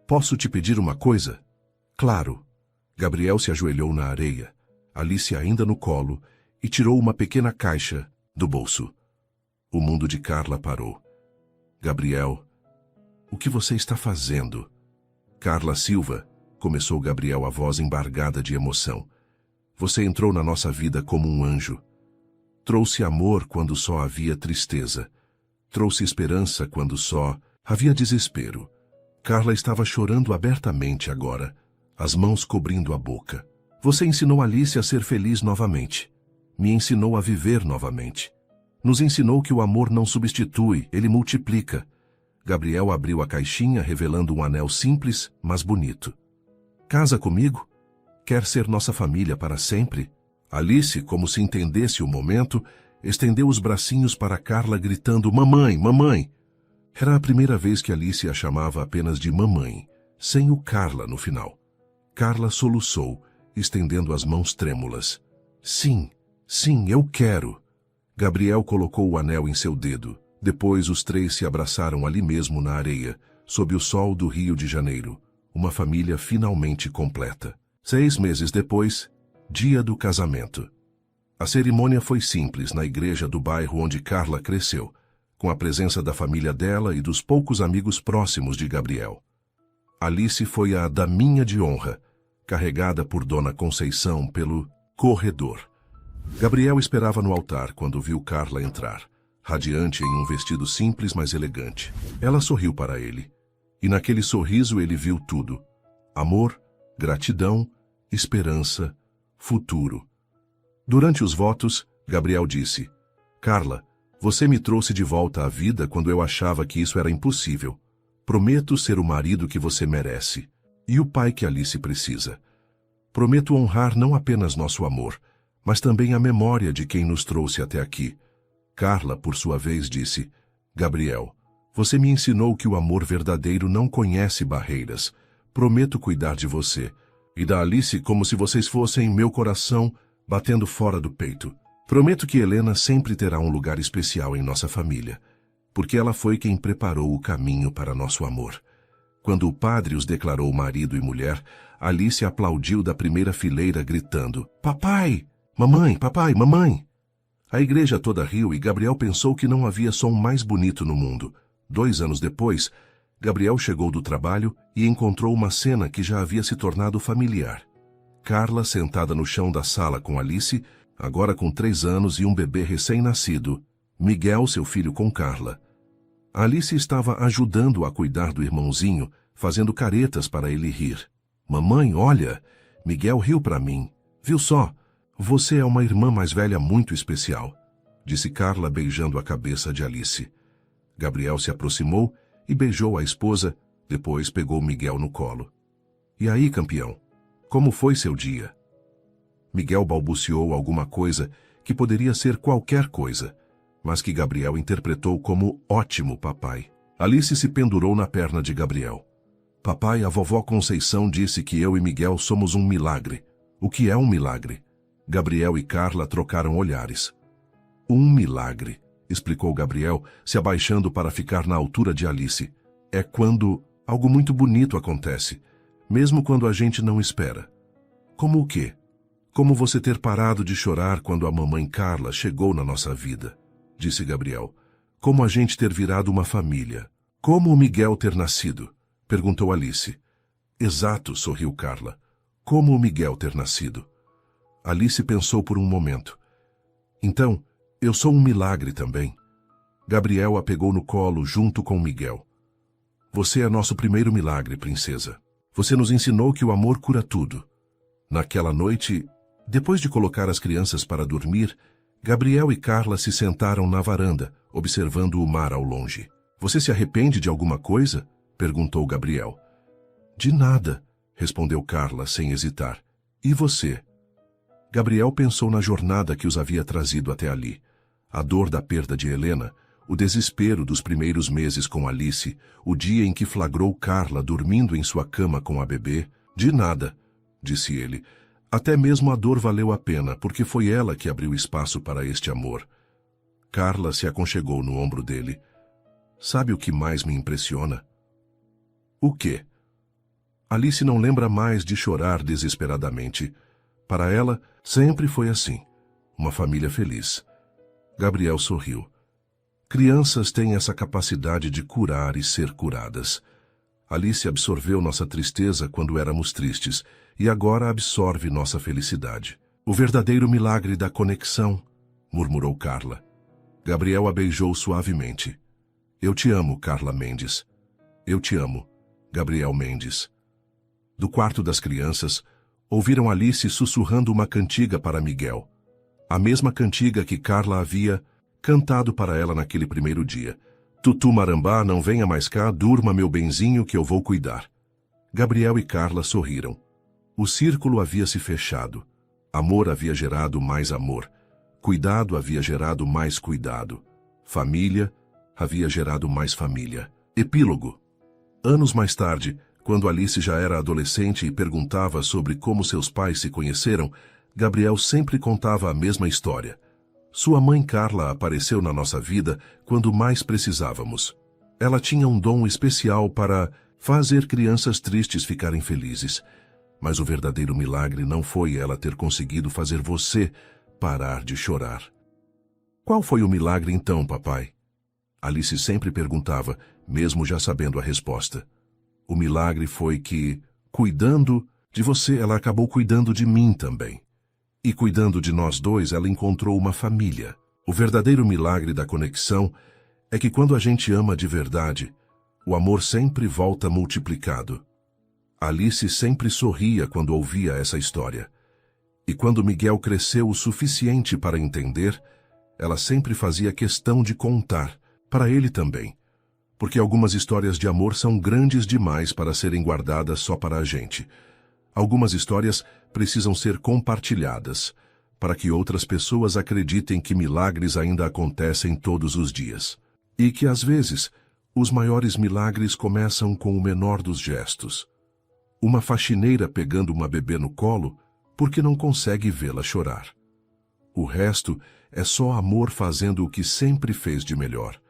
A: posso te pedir uma coisa?" "Claro." Gabriel se ajoelhou na areia, Alice ainda no colo, e tirou uma pequena caixa do bolso. O mundo de Carla parou. "Gabriel, o que você está fazendo?" "Carla Silva", começou Gabriel, a voz embargada de emoção. "Você entrou na nossa vida como um anjo. Trouxe amor quando só havia tristeza. Trouxe esperança quando só havia desespero." Carla estava chorando abertamente agora, as mãos cobrindo a boca. "Você ensinou Alice a ser feliz novamente. Me ensinou a viver novamente. Nos ensinou que o amor não substitui, ele multiplica." Gabriel abriu a caixinha, revelando um anel simples, mas bonito. "Casa comigo? Quer ser nossa família para sempre?" Alice, como se entendesse o momento, estendeu os bracinhos para Carla, gritando: "Mamãe, mamãe!" Era a primeira vez que Alice a chamava apenas de mamãe, sem o Carla no final. Carla soluçou, estendendo as mãos trêmulas. "Sim, sim, eu quero." Gabriel colocou o anel em seu dedo. Depois os três se abraçaram ali mesmo na areia, sob o sol do Rio de Janeiro. Uma família finalmente completa. 6 meses depois, dia do casamento. A cerimônia foi simples na igreja do bairro onde Carla cresceu, com a presença da família dela e dos poucos amigos próximos de Gabriel. Alice foi a daminha de honra, carregada por Dona Conceição pelo corredor. Gabriel esperava no altar quando viu Carla entrar, radiante em um vestido simples, mas elegante. Ela sorriu para ele, e naquele sorriso ele viu tudo: amor, gratidão, esperança, futuro. Durante os votos, Gabriel disse: "Carla, você me trouxe de volta à vida quando eu achava que isso era impossível. Prometo ser o marido que você merece e o pai que Alice precisa. Prometo honrar não apenas nosso amor, mas também a memória de quem nos trouxe até aqui." Carla, por sua vez, disse: "Gabriel, você me ensinou que o amor verdadeiro não conhece barreiras. Prometo cuidar de você e da Alice como se vocês fossem meu coração batendo fora do peito. Prometo que Helena sempre terá um lugar especial em nossa família, porque ela foi quem preparou o caminho para nosso amor. Quando o padre os declarou marido e mulher, Alice aplaudiu da primeira fileira, gritando: "Papai! Mamãe! Papai! Mamãe!" A igreja toda riu e Gabriel pensou que não havia som mais bonito no mundo. 2 anos depois, Gabriel chegou do trabalho e encontrou uma cena que já havia se tornado familiar. Carla sentada no chão da sala com Alice, agora com 3 anos e um bebê recém-nascido. Miguel, seu filho, com Carla. Alice estava ajudando a cuidar do irmãozinho, fazendo caretas para ele rir. "Mamãe, olha, Miguel riu para mim. Viu só? Você é uma irmã mais velha muito especial", disse Carla, beijando a cabeça de Alice. Gabriel se aproximou e beijou a esposa, depois pegou Miguel no colo. "E aí, campeão? Como foi seu dia?" Miguel balbuciou alguma coisa que poderia ser qualquer coisa, mas que Gabriel interpretou como "ótimo, papai". Alice se pendurou na perna de Gabriel. "Papai, a vovó Conceição disse que eu e Miguel somos um milagre." "O que é um milagre?" Gabriel e Carla trocaram olhares. "Um milagre", explicou Gabriel, se abaixando para ficar na altura de Alice. "É quando algo muito bonito acontece, mesmo quando a gente não espera." "Como o quê?" "Como você ter parado de chorar quando a mamãe Carla chegou na nossa vida", disse Gabriel. "Como a gente ter virado uma família." "Como o Miguel ter nascido?" perguntou Alice. "Exato", sorriu Carla. "Como o Miguel ter nascido." Alice pensou por um momento. "Então, eu sou um milagre também." Gabriel a pegou no colo junto com Miguel. "Você é nosso primeiro milagre, princesa. Você nos ensinou que o amor cura tudo." Naquela noite, depois de colocar as crianças para dormir, Gabriel e Carla se sentaram na varanda, observando o mar ao longe. "Você se arrepende de alguma coisa?" perguntou Gabriel. "De nada", respondeu Carla sem hesitar. "E você?" Gabriel pensou na jornada que os havia trazido até ali. A dor da perda de Helena, o desespero dos primeiros meses com Alice, o dia em que flagrou Carla dormindo em sua cama com a bebê. "De nada", disse ele. "Até mesmo a dor valeu a pena, porque foi ela que abriu espaço para este amor." Carla se aconchegou no ombro dele. "Sabe o que mais me impressiona?" "O quê?" Alice não lembra mais de chorar desesperadamente. Para ela, sempre foi assim. Uma família feliz. Gabriel sorriu. "Crianças têm essa capacidade de curar e ser curadas. Alice absorveu nossa tristeza quando éramos tristes, e agora absorve nossa felicidade. O verdadeiro milagre da conexão", murmurou Carla. Gabriel a beijou suavemente. "Eu te amo, Carla Mendes." "Eu te amo, Gabriel Mendes." Do quarto das crianças, ouviram Alice sussurrando uma cantiga para Miguel. A mesma cantiga que Carla havia cantado para ela naquele primeiro dia. "Tutu Marambá, não venha mais cá, durma meu benzinho que eu vou cuidar." Gabriel e Carla sorriram. O círculo havia se fechado. Amor havia gerado mais amor. Cuidado havia gerado mais cuidado. Família havia gerado mais família. Epílogo. Anos mais tarde, quando Alice já era adolescente e perguntava sobre como seus pais se conheceram, Gabriel sempre contava a mesma história. "Sua mãe Carla apareceu na nossa vida quando mais precisávamos. Ela tinha um dom especial para fazer crianças tristes ficarem felizes. Mas o verdadeiro milagre não foi ela ter conseguido fazer você parar de chorar." "Qual foi o milagre então, papai?" Alice sempre perguntava, mesmo já sabendo a resposta. "O milagre foi que, cuidando de você, ela acabou cuidando de mim também. E cuidando de nós dois, ela encontrou uma família. O verdadeiro milagre da conexão é que quando a gente ama de verdade, o amor sempre volta multiplicado." Alice sempre sorria quando ouvia essa história. E quando Miguel cresceu o suficiente para entender, ela sempre fazia questão de contar, para ele também. Porque algumas histórias de amor são grandes demais para serem guardadas só para a gente. Algumas histórias precisam ser compartilhadas, para que outras pessoas acreditem que milagres ainda acontecem todos os dias. E que, às vezes, os maiores milagres começam com o menor dos gestos. Uma faxineira pegando uma bebê no colo porque não consegue vê-la chorar. O resto é só amor fazendo o que sempre fez de melhor: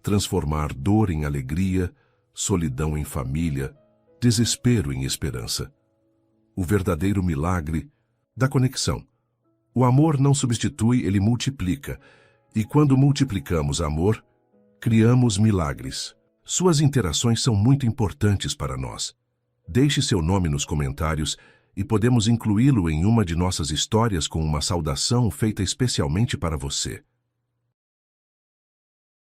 A: transformar dor em alegria, solidão em família, desespero em esperança. O verdadeiro milagre da conexão. O amor não substitui, ele multiplica. E quando multiplicamos amor, criamos milagres. Suas interações são muito importantes para nós. Deixe seu nome nos comentários e podemos incluí-lo em uma de nossas histórias com uma saudação feita especialmente para você.